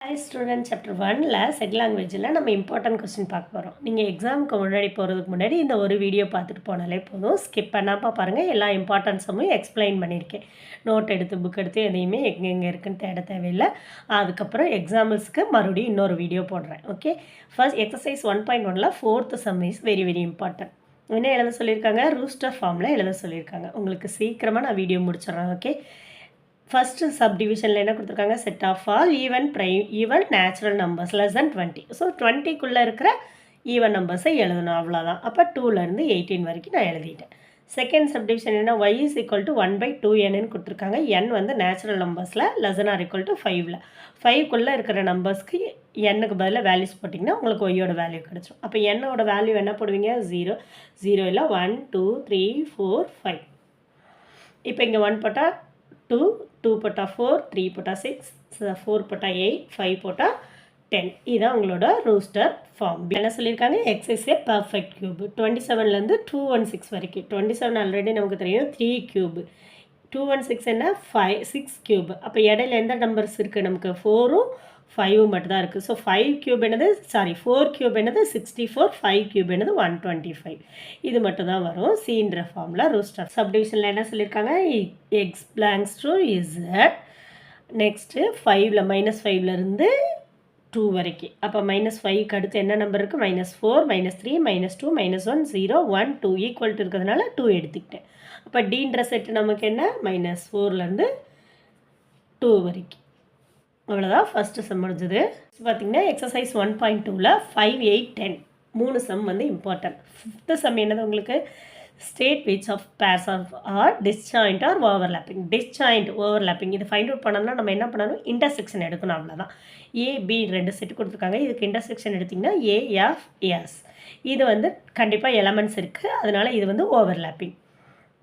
Hi student chapter 1ல் set லாங்குவேஜில் நம்ம இம்பார்ட்டன்ட் கொஸ்டின் பார்க்க போகிறோம். நீங்கள் எக்ஸாமுக்கு முன்னாடி போகிறதுக்கு முன்னாடி இந்த ஒரு வீடியோ பார்த்துட்டு போனாலே போதும். ஸ்கிப் பண்ணாமல் பாருங்கள். எல்லா இம்பார்ட்டன்ஸும் எக்ஸ்பிளைன் பண்ணியிருக்கேன். நோட் எடுத்து புக் எடுத்து எதையுமே எங்கே இருக்குன்னு தேட தேவையில்லை. அதுக்கப்புறம் எக்ஸாம்பிள்ஸ்க்கு மறுபடியும் இன்னொரு வீடியோ போடுறேன். ஓகே, ஃபர்ஸ்ட் எக்ஸசைஸ் 1.1ல் 4th sum is very very important. என்ன எழுத சொல்லியிருக்காங்க? ரூஸ்டர் ஃபார்மில் எழுத சொல்லியிருக்காங்க. உங்களுக்கு சீக்கிரமாக நான் வீடியோ முடிச்சிடுறேன். ஓகே, ஃபஸ்ட்டு சப்டிவிஷனில் என்ன கொடுத்துருக்காங்க? Set of all even natural numbers less than 20. So 20க்குள்ளே இருக்கிற ஈவன் நம்பர்ஸை எழுதணும், அவ்வளோதான். அப்போ 2லேருந்து 18 வரைக்கும் நான் எழுதிட்டேன். செகண்ட் சப்டிவிஷன் என்ன? y is equal to 1/2n கொடுத்துருக்காங்க. n வந்து நேச்சுரல் நம்பர்ஸில் less then or equal to 5ல் 5க்குள்ளே இருக்கிற நம்பர்ஸ்க்கு என்னுக்கு பதிலாக வேல்யூஸ் போட்டிங்கன்னா உங்களுக்கு ஒய்யோட வேல்யூ கிடச்சிடும். அப்போ என்னோட வேல்யூ என்ன போடுவீங்க? 0 0 இல்லை 1 2 3 4 5. இப்போ இங்கே 1 போட்டால் 2 2 போட்டால் 4 3 போட்டால் 6 4 போட்டால் 8 5 போட்டால் 10. இதுதான் உங்களோட ரூஸ்டர் ஃபார்ம். என்ன சொல்லியிருக்காங்க? X is a perfect cube. 27லேருந்து 216 வரைக்கும். 27 ஆல்ரெடி நமக்கு தெரியும் 3 கியூப். 216 என்ன? 6 கியூப். அப்போ இடையில எந்த நம்பர்ஸ் இருக்குது? நமக்கு 4ம் 5 மட்டும் தான் இருக்குது. ஸோ 5 கியூப் என்னது? 4 கியூப் என்னது? 64. 5 கியூப் என்னது? 125. இது மட்டும் தான் வரும் சீன்ற ஃபார்மில் ரூஸ்டர். சப்டிவிஷனில் என்ன சொல்லியிருக்காங்க? X belongs to Z. Next 5ல் -5லேருந்து 2 வரைக்கும். அப்போ -5க்கு அடுத்து என்ன நம்பர் இருக்குது? -4 -3 -2 -1 0 1 2 ஈக்குவல் டு இருக்கிறதுனால 2 எடுத்துக்கிட்டேன். அப்போ டீன்ற செட்டு நமக்கு என்ன? -4லேருந்து 2 வரைக்கும். அவ்வளோதான் ஃபஸ்ட்டு சம் முடிஞ்சது. பார்த்திங்கன்னா எக்ஸசைஸ் 1.2ல் 5 8 10 3 சம் வந்து இம்பார்ட்டன்ட். 5th சம் என்னது உங்களுக்கு? State which of pairs are disjoint or overlapping. Disjoint overlapping இது ஃபைண்ட் அவுட் பண்ணணும்னா நம்ம என்ன பண்ணணும்? இன்டர்செக்ஷன் எடுக்கணும், அவ்வளோதான். ஏபி 2 செட்டு கொடுத்துருக்காங்க. இதுக்கு இன்டர்செக்ஷன் எடுத்திங்கன்னா ஏஎஃப்எஸ். இது வந்து கண்டிப்பாக எலமெண்ட்ஸ் இருக்குது, அதனால் இது வந்து ஓவர்லேப்பிங்.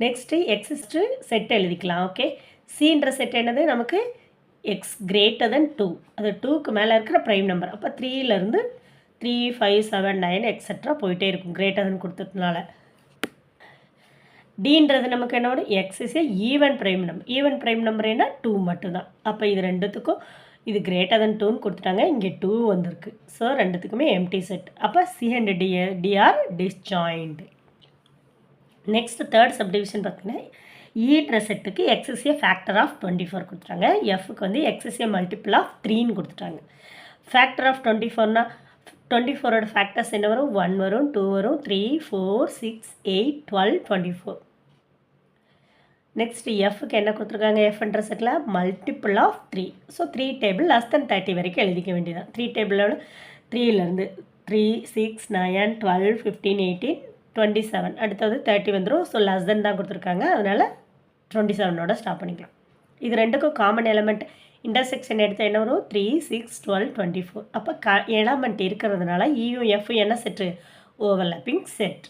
நெக்ஸ்ட்டு எக்ஸிஸ்ட்டு செட் எழுதிக்கலாம். ஓகே, சின்ற செட் என்னது? நமக்கு எக்ஸ் கிரேட்டர் தென் 2. அது 2க்கு மேலே இருக்கிற ப்ரைம் நம்பர். அப்போ 3லேருந்து 3 5 7 9 எக்ஸெட்ரா போயிட்டே இருக்கும் கிரேட்டர் தென் கொடுத்ததுனால. டீன்றது நமக்கு என்ன? X is A even prime number. Even prime number என்ன? 2 மட்டும்தான். அப்போ இது ரெண்டுத்துக்கும் இது கிரேட்டர் தென் 2ன்னு கொடுத்துட்டாங்க, இங்கே 2 வந்திருக்கு. ஸோ ரெண்டுத்துக்குமே எம்டி செட். அப்போ C and D are disjoint. Next third subdivision பார்த்தீங்கன்னா ஈன்ற செட்டுக்கு x is a factor of 24 கொடுத்துட்டாங்க. எஃப்க்கு வந்து x is a multiple of 3ன்னு கொடுத்துட்டாங்க. ஃபேக்டர் ஆஃப் 24னா 24ஓட ஃபேக்டர்ஸ் என்ன வரும்? 1 வரும், 2 வரும், 3 4 6 8 12 24. நெக்ஸ்ட் எஃப்க்கு என்ன கொடுத்துருக்காங்க? எஃப்ன்ற செட்டில் multiple of 3. So 3 table less than 30 வரைக்கும் எழுதிக்க வேண்டியதான். 3 டேபிளோட 3லேருந்து 3 6 9 12 15 18 27 அடுத்தது 30 வந்துடும். ஸோ லெஸ் தென் தான் கொடுத்துருக்காங்க, அதனால் 27ஓட ஸ்டாப் பண்ணிக்கலாம். இது ரெண்டுக்கும் காமன் எலமெண்ட் இன்டர்செக்ஷன் எடுத்து என்ன வரும்? 3 6 12 24. அப்போ எலமெண்ட் இருக்கிறதுனால இயும் எஃப் என்ன செட்டு? Overlapping set.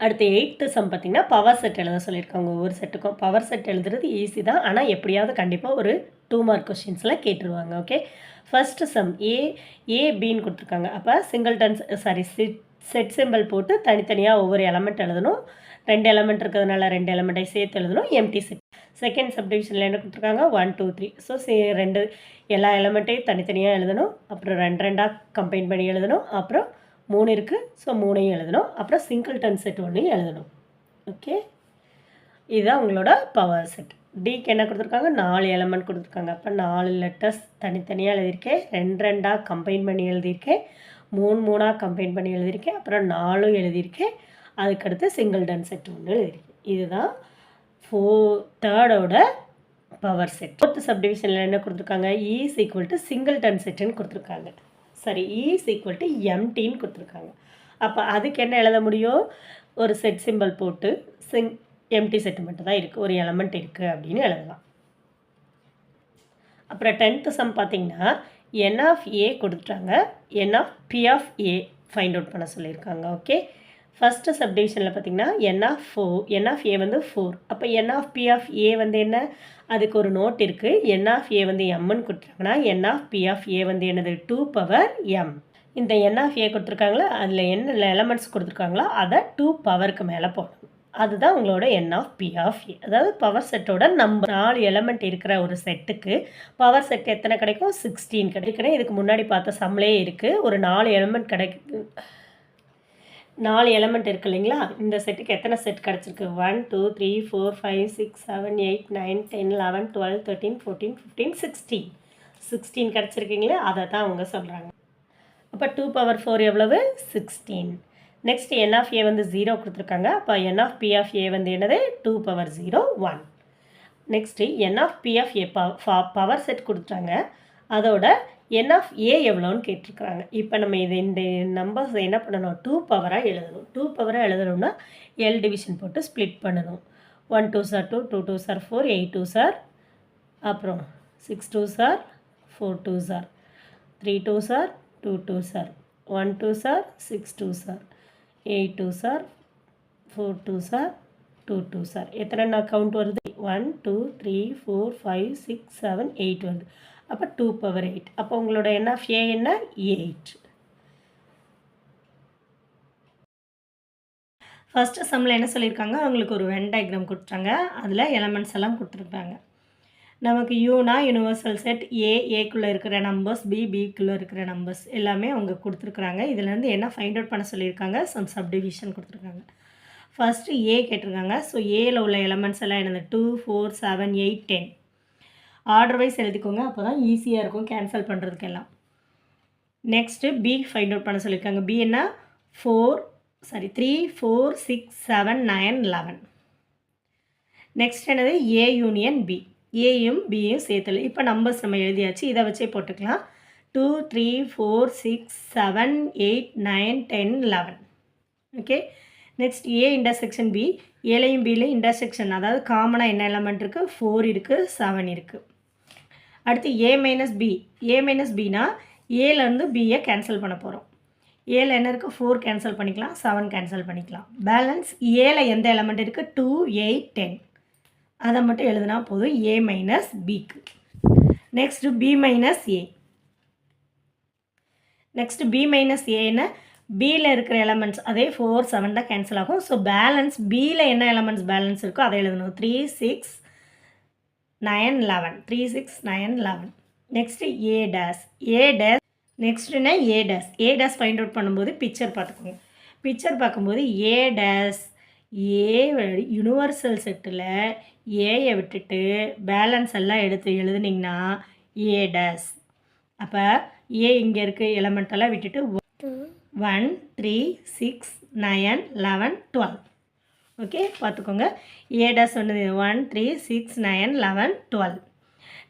அடுத்து 8th சம் பார்த்திங்கன்னா பவர் செட் எழுத சொல்லியிருக்காங்க. ஒவ்வொரு செட்டுக்கும் பவர் செட் எழுதுறது ஈஸி தான், ஆனால் எப்படியாவது கண்டிப்பாக ஒரு 2 மார்க் கொஸ்டின்ஸில் கேட்டுருவாங்க. ஓகே, ஃபஸ்ட்டு சம் ஏபின்னு கொடுத்துருக்காங்க. அப்போ சிங்கிள்டன் செட் சிம்பிள் போட்டு தனித்தனியாக ஒவ்வொரு எலமெண்ட் எழுதணும். 2 எலமெண்ட் இருக்கிறதுனால 2 எலமெண்ட்டை சேர்த்து எழுதணும், எம்டி செட். செகண்ட் சப்டிவிஷனில் என்ன கொடுத்துருக்காங்க? 1 2 3. ஸோ எல்லா எலமெண்ட்டையும் தனித்தனியாக எழுதணும். அப்புறம் 2 கம்பைன் பண்ணி எழுதணும். அப்புறம் 3 இருக்குது, ஸோ 3ஐயும் எழுதணும். அப்புறம் சிங்கிள்டன் செட் 1ஐயும் எழுதணும். ஓகே, இதுதான் உங்களோட பவர் செட். டிக்கு என்ன கொடுத்துருக்காங்க? 4 எலமெண்ட் கொடுத்துருக்காங்க. அப்போ 4 லெட்டர்ஸ் தனித்தனியாக எழுதியிருக்கேன், 2 கம்பைன் பண்ணி எழுதியிருக்கேன், 3 கம்பைன் பண்ணி எழுதியிருக்கேன், அப்புறம் 4 எழுதியிருக்கேன். அதுக்கடுத்து சிங்கிள்டன் செட் 1 எழுதியிருக்கேன். இதுதான் தேர்டோட பவர் செட். 4th சப்டிவிஷனில் என்ன கொடுத்துருக்காங்க? இஸ் ஈக்குவல் டு சிங்கிள்டன் செட்டுன்னு கொடுத்துருக்காங்க. சரி, இஸ் ஈக்குவல் டு எம்டின்னு கொடுத்துருக்காங்க. அப்போ அதுக்கு என்ன எழுத முடியும்? ஒரு செட் சிம்பிள் போட்டு எம்டி செட் மட்டும் தான் இருக்குது, ஒரு எலமெண்ட் இருக்குது அப்படின்னு எழுதலாம். அப்புறம் 10th சம் பார்த்திங்கன்னா என் ஆஃப் ஏ கொடுத்துட்டாங்க, n of P of A find out பண்ண சொல்லியிருக்காங்க. ஓகே, ஃபஸ்ட்டு சப்டிவிஷனில் பார்த்திங்கன்னா என் ஆஃப் ஏ வந்து 4. அப்போ n of P of A வந்து என்ன? அதுக்கு ஒரு நோட் இருக்குது. என் ஆஃப் ஏ வந்து எம்ன்னு கொடுத்துட்டாங்கன்னா என் ஆஃப் பி ஆஃப் ஏ வந்து என்னது? 2 பவர் எம். இந்த என் ஆஃப் ஏ கொடுத்துருக்காங்களா, அதில் என்ன எலமெண்ட்ஸ் கொடுத்துருக்காங்களோ அதை 2 பவருக்கு மேலே போடணும். அதுதான் உங்களோட என் ஆஃப் பி ஆஃப் ஏ. அதாவது பவர் செட்டோட நம்பர் 4 எலமெண்ட் இருக்கிற ஒரு செட்டுக்கு பவர் செட் எத்தனை கிடைக்கும்? 16 கிடைக்கும். இதுக்கு முன்னாடி பார்த்த சம்லே இருக்குது. ஒரு 4 எலமெண்ட் 4 எலமெண்ட் இருக்குது இல்லைங்களா? இந்த செட்டுக்கு எத்தனை செட் கிடச்சிருக்கு? 1 2 3 4 5 6 7 8 9 10 11 12 13 14 15 16 16 கிடச்சிருக்கீங்களே, அதை தான் அவங்க சொல்கிறாங்க. அப்போ 2 பவர் 4 எவ்வளவு? 16. நெக்ஸ்ட் என் ஆஃப் ஏ வந்து 0 கொடுத்துருக்காங்க. அப்போ n of P of A வந்து என்னது? 2 power 0 1. Next n of P of A power set கொடுத்துட்டாங்க. அதோட என் ஆஃப் ஏ எவ்வளோன்னு கேட்டிருக்கிறாங்க. இப்போ நம்ம இந்த நம்பர்ஸ் என்ன பண்ணணும்? 2 பவராக எழுதணும். 2 பவராக எழுதணும்னா எல் டிவிஷன் போட்டு ஸ்ப்ளிட் பண்ணணும். 1 2 சார் 2, 2 2 சார் 4, 8 2 சார், அப்புறம் 6 2 sir, 4 2 sir, 3 2 sir, 2 2 sir, 1 2 sir, 6 2 sir, 8 2 sir, 4 2 sir, 2 2 sir. எத்தனை நான் கவுண்ட் வருது? 1 2 3 4 5 6 7 8 வருது. அப்போ 2 பவர் 8. அப்போ உங்களோட என் ஆஃப் ஏ என்ன? 8. ஃபஸ்ட்டு சம்மில் என்ன சொல்லியிருக்காங்க? அவங்களுக்கு ஒரு வென் டயக்ராம் கொடுத்துட்டாங்க. அதில் எலமெண்ட்ஸ் எல்லாம் கொடுத்துருக்காங்க. நமக்கு யூனா யூனிவர்சல் செட் ஏக்குள்ளே இருக்கிற நம்பர்ஸ், பிக்குள்ளே இருக்கிற நம்பர்ஸ் எல்லாமே அவங்க கொடுத்துருக்குறாங்க. இதுலேருந்து என்ன ஃபைண்ட் அவுட் பண்ண சொல்லியிருக்காங்க? சம் சப்டிவிஷன் கொடுத்துருக்காங்க. ஃபஸ்ட்டு ஏ கேட்டிருக்காங்க. ஸோ ஏல உள்ள எலமெண்ட்ஸ் எல்லாம் என்னது? 2 4 7 8 10. ஆர்டர் வைஸ் எழுதிக்கோங்க, அப்போ தான் ஈஸியாக இருக்கும் கேன்சல் பண்ணுறதுக்கெல்லாம். நெக்ஸ்ட்டு பி ஃபைண்ட் அவுட் பண்ண சொல்லியிருக்காங்க. பி என்ன? 3 4 6 7 9 11. நெக்ஸ்ட் என்னது? A union B. ஏயும் பியும் சேர்த்தல். இப்போ நம்பர்ஸ் நம்ம எழுதியாச்சு, இதை வச்சே போட்டுக்கலாம். 2 3 4 6 7 8 9 10 11. Okay. Next A intersection B. ஏலையும் பிலையும் இன்டர்செக்ஷன், அதாவது காமனாக என்ன எலமெண்ட் இருக்குது? 4 இருக்குது, 7 இருக்குது. அடுத்து ஏ மைனஸ் பி. ஏ மைனஸ் பினா ஏலேருந்து பியை கேன்சல் பண்ண போகிறோம். ஏல என்ன இருக்குது? 4 கேன்சல் பண்ணிக்கலாம், 7 கேன்சல் பண்ணிக்கலாம். பேலன்ஸ் ஏல எந்த எலமெண்ட் இருக்குது? 2 8 10. அதை மட்டும் எழுதுனா போதும், ஏ மைனஸ் பிக்கு. நெக்ஸ்ட்டு பி மைனஸ் ஏ. நெக்ஸ்ட்டு பி மைனஸ் ஏன்னா பியில் இருக்கிற எலமெண்ட்ஸ் அதே 4 7 தான் கேன்சல் ஆகும். ஸோ பேலன்ஸ் பியில் என்ன எலமெண்ட்ஸ் பேலன்ஸ் இருக்கோ அதை எழுதணும். 3 6 9 11. 3 6 9 11. Next A dash. A dash நெக்ஸ்ட்டுன்னா A dash. A dash find out பண்ணும்போது பிக்சர் பார்த்துக்கோங்க. பிக்சர் பார்க்கும்போது ஏ டேஸ் ஏ யூனிவர்சல் செட்டில் ஏயை விட்டுட்டு பேலன்ஸ் எல்லாம் எடுத்து எழுதுனிங்கன்னா ஏ டேஸ். அப்போ ஏ இங்கே இருக்க எலமெண்ட்டெல்லாம் விட்டுட்டு 1 3 6 9 11 12. ஓகே, பார்த்துக்கோங்க. ஏ டேஸ் சொன்னது 1 3 6 9 11 12.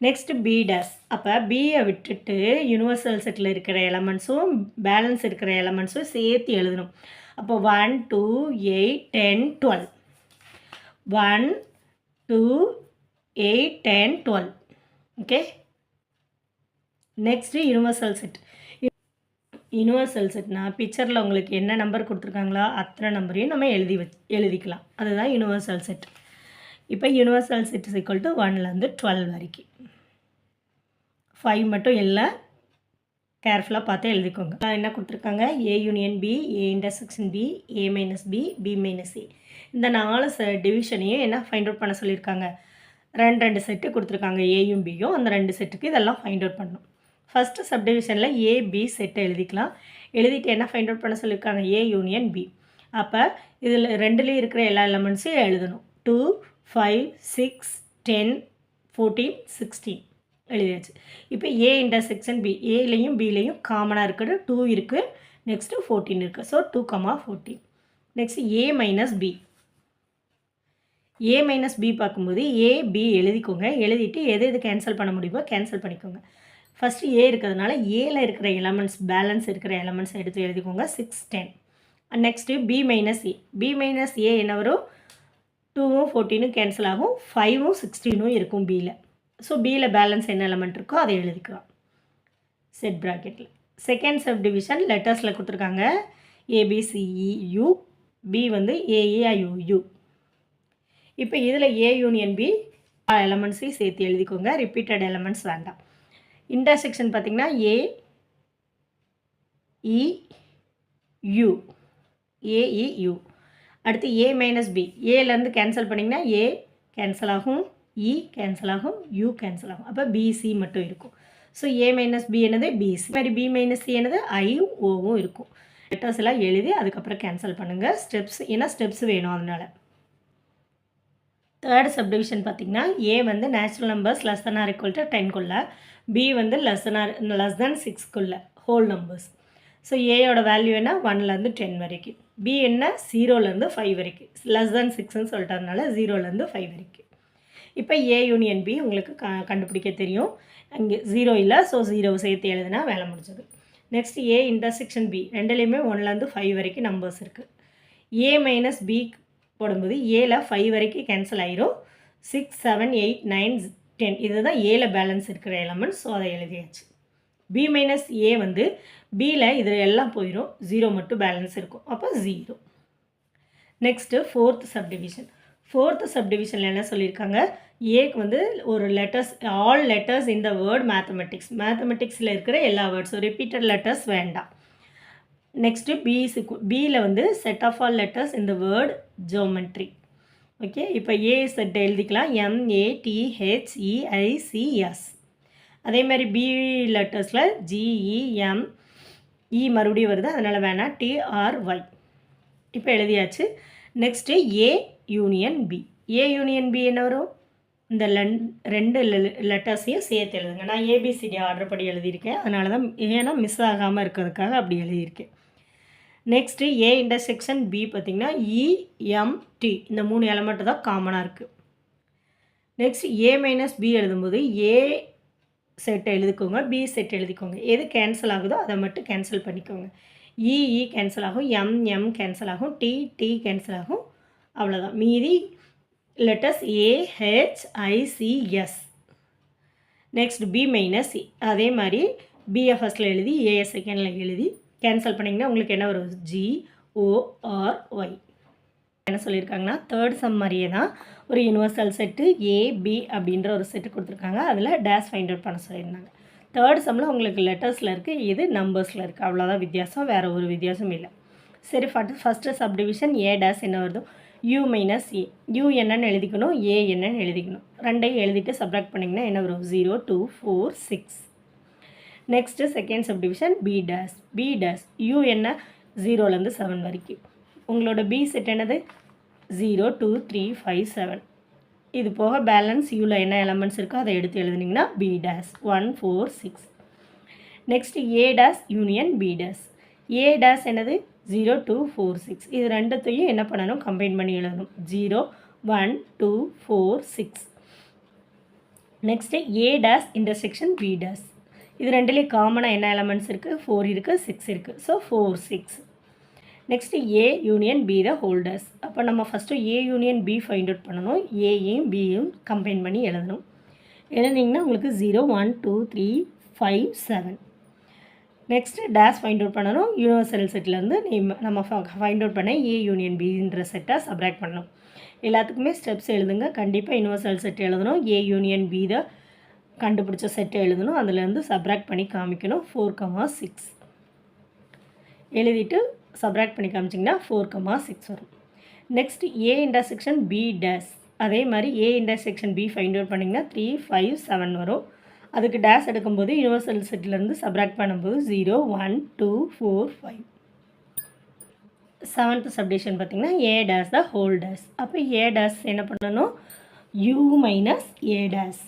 Next B dash. அப்போ பியை விட்டுட்டு யூனிவர்சல் செட்டில் இருக்கிற எலமெண்ட்ஸும் பேலன்ஸ் இருக்கிற எலமெண்ட்ஸும் சேர்த்து எழுதணும். அப்போ 1 2 8 10 12. 1 2 8 10 12. Okay. Next universal set. Universal செட்னா பிக்சரில் உங்களுக்கு என்ன நம்பர் கொடுத்துருக்காங்களோ அத்தனை நம்பரையும் நம்ம எழுதிக்கலாம். அதுதான் யூனிவர்சல் செட். இப்போ universal set is equal to 1லேருந்து 12 வரைக்கும். 5 மட்டும் இல்லை, கேர்ஃபுல்லாக பார்த்து எழுதிக்கோங்க. என்ன கொடுத்துருக்காங்க? A union B, A intersection B, A minus B, B minus A. இந்த 4 டிவிஷனையும் என்ன ஃபைண்ட் அவுட் பண்ண சொல்லியிருக்காங்க? 2 செட்டு கொடுத்துருக்காங்க, ஏயும் பியும். அந்த 2 செட்டுக்கு இதெல்லாம் ஃபைண்ட் அவுட் பண்ணணும். ஃபஸ்ட்டு சப்டிவிஷனில் ஏபி செட்டை எழுதிக்கலாம். எழுதிட்டு என்ன ஃபைண்ட் அவுட் பண்ண சொல்லியிருக்காங்க? A union B. அப்போ இதில் 2லேயும் இருக்கிற எல்லா எலமெண்ட்ஸையும் எழுதணும். 2 5 6 10 14 16 எழுதியாச்சு. இப்போ ஏ இன்டர்செக்ஷன் பி. ஏலையும் பிலையும் காமனாக இருக்கிறது 2 இருக்குது, நெக்ஸ்ட்டு 14 இருக்குது. So 2 14. Next A minus B. A minus B பார்க்கும்போது ஏ பி எழுதிக்கோங்க. எழுதிட்டு எது கேன்சல் பண்ண முடியுமோ கேன்சல் பண்ணிக்கோங்க. ஃபஸ்ட்டு ஏ இருக்கிறதுனால ஏல இருக்கிற எலமெண்ட்ஸ் பேலன்ஸ் இருக்கிற எலமெண்ட்ஸ் எடுத்து எழுதிக்கோங்க. 6 10. நெக்ஸ்ட்டு பி மைனஸ் ஏ. பி மைனஸ் ஏ என்ன வரும்? 2ம் 14ம் கேன்சல் ஆகும், 5ம் 16ம் இருக்கும் பியில். ஸோ பியில் பேலன்ஸ் என்ன எலமெண்ட் இருக்கோ அதை எழுதிக்கலாம் செட் ப்ராக்கெட்டில். செகண்ட் சப் டிவிஷன் லெட்டர்ஸில் கொடுத்துருக்காங்க. ஏபிசிஇயூ. பி வந்து ஏஏஐயூ. இப்போ இதில் ஏ யூனியன் பி எலமெண்ட்ஸையும் சேர்த்து எழுதிக்கோங்க. ரிப்பீட்டட் எலமெண்ட்ஸ் வேண்டாம். இன்டர்செக்ஷன் பார்த்திங்கன்னா ஏஇயூ. அடுத்து ஏ மைனஸ் பி, ஏலேருந்து கேன்சல் பண்ணிங்கன்னா ஏ கேன்சல் ஆகும், இ கேன்சல் ஆகும், யூ கேன்சல் ஆகும். அப்போ பிசி மட்டும் இருக்கும். ஸோ ஏ மைனஸ் பி என்னது பிசி, மாதிரி பி மைனஸ் சி என்னது ஐயும் ஓவும் இருக்கும். லெட்டர்ஸ் எல்லாம் எழுதி அதுக்கப்புறம் கேன்சல் பண்ணுங்கள். ஸ்டெப்ஸ், ஏன்னா ஸ்டெப்ஸ் வேணும் அதனால். தேர்ட் சப்டிவிஷன் பார்த்திங்கன்னா ஏ வந்து natural numbers less then or equal to 10க்குள்ளே, பி வந்து லெஸ் தென் 6க்குள்ளே ஹோல் நம்பர்ஸ். ஸோ ஏயோட வேல்யூ என்ன 1லேருந்து 10 வரைக்கும், பி என்ன 0லேருந்து 5 வரைக்கும், லெஸ் தென் 6ன்னு சொல்லிட்டதுனால 0லேருந்து 5 வரைக்கும். இப்போ ஏ யூனியன் பி உங்களுக்கு கண்டுபிடிக்க தெரியும். அங்கே 0 இல்லை, ஸோ 0 சேர்த்து எழுதுனா வேலை முடிஞ்சது. நெக்ஸ்ட் ஏ இன்டர்செக்ஷன் பி, ரெண்டுலேயுமே 1லேருந்து 5 வரைக்கும் நம்பர்ஸ் இருக்குது. ஏ மைனஸ் பி போடும்போது ஏல 5 வரைக்கும் கேன்சல் ஆயிரும். 6, 7, 8, 9, 10 இதுதான் ஏல பேலன்ஸ் இருக்கிற எலமெண்ட்ஸ். ஸோ அதை எழுதியாச்சு. பி மைனஸ் ஏ வந்து பியில் இதில் எல்லாம் போயிடும், 0 மட்டும் பேலன்ஸ் இருக்கும். அப்போ 0. Next fourth subdivision. ஃபோர்த் சப்டிவிஷனில் என்ன சொல்லியிருக்காங்க, ஏக்கு வந்து ஒரு letters, all letters in the word mathematics, மேத்தமெட்டிக்ஸில் இருக்கிற எல்லா வேர்ட்ஸும், ரிப்பீட்டட் லெட்டர்ஸ் வேண்டாம். நெக்ஸ்ட்டு பியில் வந்து செட் ஆஃப் ஆல் லெட்டர்ஸ் இந்த வேர்ட் ஜியோமெட்ரி. ஓகே, இப்போ ஏ செட் எழுதிக்கலாம், MATHEICS. அதே மாதிரி பி லெட்டர்ஸில் GEM, இ மறுபடியும் வருது அதனால் வேணாம், TRY. இப்போ எழுதியாச்சு. Next A union B. A union B என்ன வரும், இந்த ரெண்டு லெட்டர்ஸையும் சேர்த்து எழுதுங்க. நான் ஏபிசிடி ஆர்டர் படி எழுதியிருக்கேன், அதனால தான், ஏன்னா மிஸ் ஆகாமல் இருக்கிறதுக்காக அப்படி எழுதியிருக்கேன். நெக்ஸ்ட்டு ஏ இன்டர்செக்ஷன் பி பார்த்திங்கன்னா EMT, இந்த 3 எலமெண்ட்டு தான் காமனாக இருக்குது. நெக்ஸ்ட் ஏ மைனஸ் பி எழுதும்போது ஏ செட் எழுதிக்கோங்க, பி செட் எழுதிக்கோங்க. எது கேன்சல் ஆகுதோ அதை மட்டும் கேன்சல் பண்ணிக்கோங்க. இ கேன்சல் ஆகும், எம் கேன்சல் ஆகும், டி கேன்சல் ஆகும், அவ்வளோதான். மீதி letters AHICS. Next B minus C, அதே மாதிரி பியை ஃபஸ்ட்டில் எழுதி ஏ செகண்டில் எழுதி கேன்சல் பண்ணிங்கன்னா உங்களுக்கு என்ன வரும், GORY. என்ன சொல்லியிருக்காங்கன்னா தேர்ட் சம் மாதிரியே தான் ஒரு யூனிவர்சல் செட்டு AB அப்படின்ற ஒரு செட்டு கொடுத்துருக்காங்க. அதில் டேஷ் ஃபைண்ட் அவுட் பண்ண சொல்லியிருந்தாங்க. தேர்ட் சம்மில் உங்களுக்கு லெட்டர்ஸில் இருக்குது, இது நம்பர்ஸில் இருக்குது, அவ்வளோதான் வித்தியாசம், வேறு ஒரு வித்தியாசம் இல்லை. சரி, ஃபஸ்ட்டு சப்டிவிஷன் ஏ டேஷ் என்ன வருதோ U மைனஸ் ஏ, யூ என்னன்னு எழுதிக்கணும், ஏ என்னன்னு எழுதிக்கணும். ரெண்டையும் எழுதிட்டு சப்ராக்ட் பண்ணிங்கன்னா என்ன வரும், 0, 2, 4, 6. Next second subdivision B dash U என்ன 0லேருந்து 7 வரைக்கும். உங்களோட பி செட் என்னது 0, 2, 3, 5, 7. இது போக பேலன்ஸ் யூவில் என்ன எலமெண்ட்ஸ் இருக்கோ அதை எடுத்து எழுதுனீங்கன்னா B dash 1, 4, 6. Next A dash union B dash. A dash என்னது 0, 2, 4, 6. இது ரெண்டுத்தையும் என்ன பண்ணணும், கம்பைன் பண்ணி எழுதணும். 0, 1, 2, 4, 6. Next A dash intersection B dash. இது ரெண்டுலேயும் காமனாக என்ன எலமெண்ட்ஸ் இருக்குது, 4 இருக்குது, 6 இருக்குது. So 4, 6. Next A union B the holders. அப்போ நம்ம first A union B find out பண்ணணும். ஏயும் பியும் கம்பைன் பண்ணி எழுதணும். எழுதிங்கன்னா உங்களுக்கு 0, 1, 2, 3, 5, 7. நெக்ஸ்ட்டு டேஷ் ஃபைண்ட் அவுட் பண்ணணும். யூனிவர்சல் செட்லேருந்து நம்ம ஃபைண்ட் அவுட் பண்ண ஏ யூனியன் பின்ற செட்டை சப்ராக்ட் பண்ணணும். எல்லாத்துக்குமே ஸ்டெப்ஸ் எழுதுங்க. கண்டிப்பாக யூனிவர்சல் செட் எழுதணும். ஏ யூனியன் பி த கண்டுபிடிச்ச செட்டை எழுதணும். அதுலேருந்து சப்ராக்ட் பண்ணி காமிக்கணும். 4, 6 எழுதிட்டு சப்ராக்ட் பண்ணி காமிச்சிங்கன்னா 4, 6 வரும். Next A intersection B dash. அதே மாதிரி A intersection B find out பண்ணிங்கன்னா 3, 5, 7 வரும். அதுக்கு டேஷ் எடுக்கும்போது யூனிவர்சல் செட்லேருந்து சப்ராக்ட் பண்ணும்போது 0, 1, 2, 4, 5. செவன்த் சப்டிவிஷன் பார்த்திங்கன்னா A dash the whole dash. அப்போ ஏ டேஷ் என்ன பண்ணணும், you minus A dash.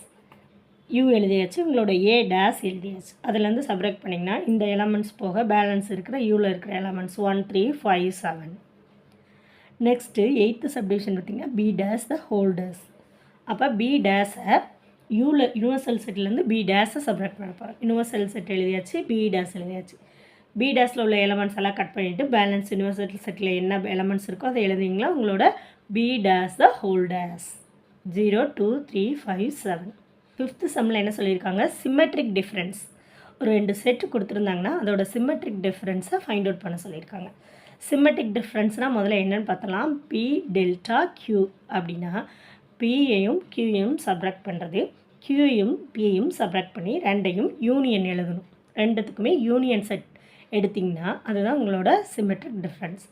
You எழுதியாச்சு, உங்களோட ஏ டேஷ் எழுதியாச்சு. அதுலேருந்து சப்ராக்ட் பண்ணிங்கன்னா இந்த எலமெண்ட்ஸ் போக பேலன்ஸ் இருக்கிற யூவில் இருக்கிற எலமெண்ட்ஸ் 1, 3, 5, 7. நெக்ஸ்ட்டு எயித்து சப்டிவிஷன் பார்த்திங்கன்னா B dash the whole dash. அப்போ பி டேஷை யூனிவர்சல் செட்லேருந்து பி டேஷை சப்ராக்ட் பண்ண போகிறோம். யூனிவர்சல் செட் எழுதியாச்சு, பி டேஷ் எழுதியாச்சு. பி டேஷில் உள்ள எலமெண்ட்ஸ் எல்லாம் கட் பண்ணிவிட்டு பேலன்ஸ் யூனிவர்சல் செட்டில் என்ன எலமெண்ட்ஸ் இருக்கோ அதை எழுதிங்களா உங்களோட B dash the whole dash. 0, 2, 3, 5, 7. Fifth சம்மில் என்ன சொல்லியிருக்காங்க, சிம்மெட்ரிக் டிஃப்ரென்ஸ். ஒரு 2 செட்டு கொடுத்துருந்தாங்கன்னா அதோட சிம்மெட்ரிக் டிஃப்ரென்ஸை ஃபைண்ட் அவுட் பண்ண சொல்லியிருக்காங்க. சிம்மெட்ரிக் டிஃப்ரென்ஸ்னால் முதல்ல என்னென்னு பார்த்தலாம். பி டெல்டா கியூ அப்படின்னா பியையும் கியூயையும் சப்ராக்ட் பண்ணுறது, கியூயையும் பியையும் சப்ராக்ட் பண்ணி ரெண்டையும் யூனியன் எழுதணும். ரெண்டுத்துக்குமே யூனியன் செட் எடுத்திங்கன்னா அதுதான் உங்களோட சிம்மெட்ரிக் டிஃப்ரென்ஸ்.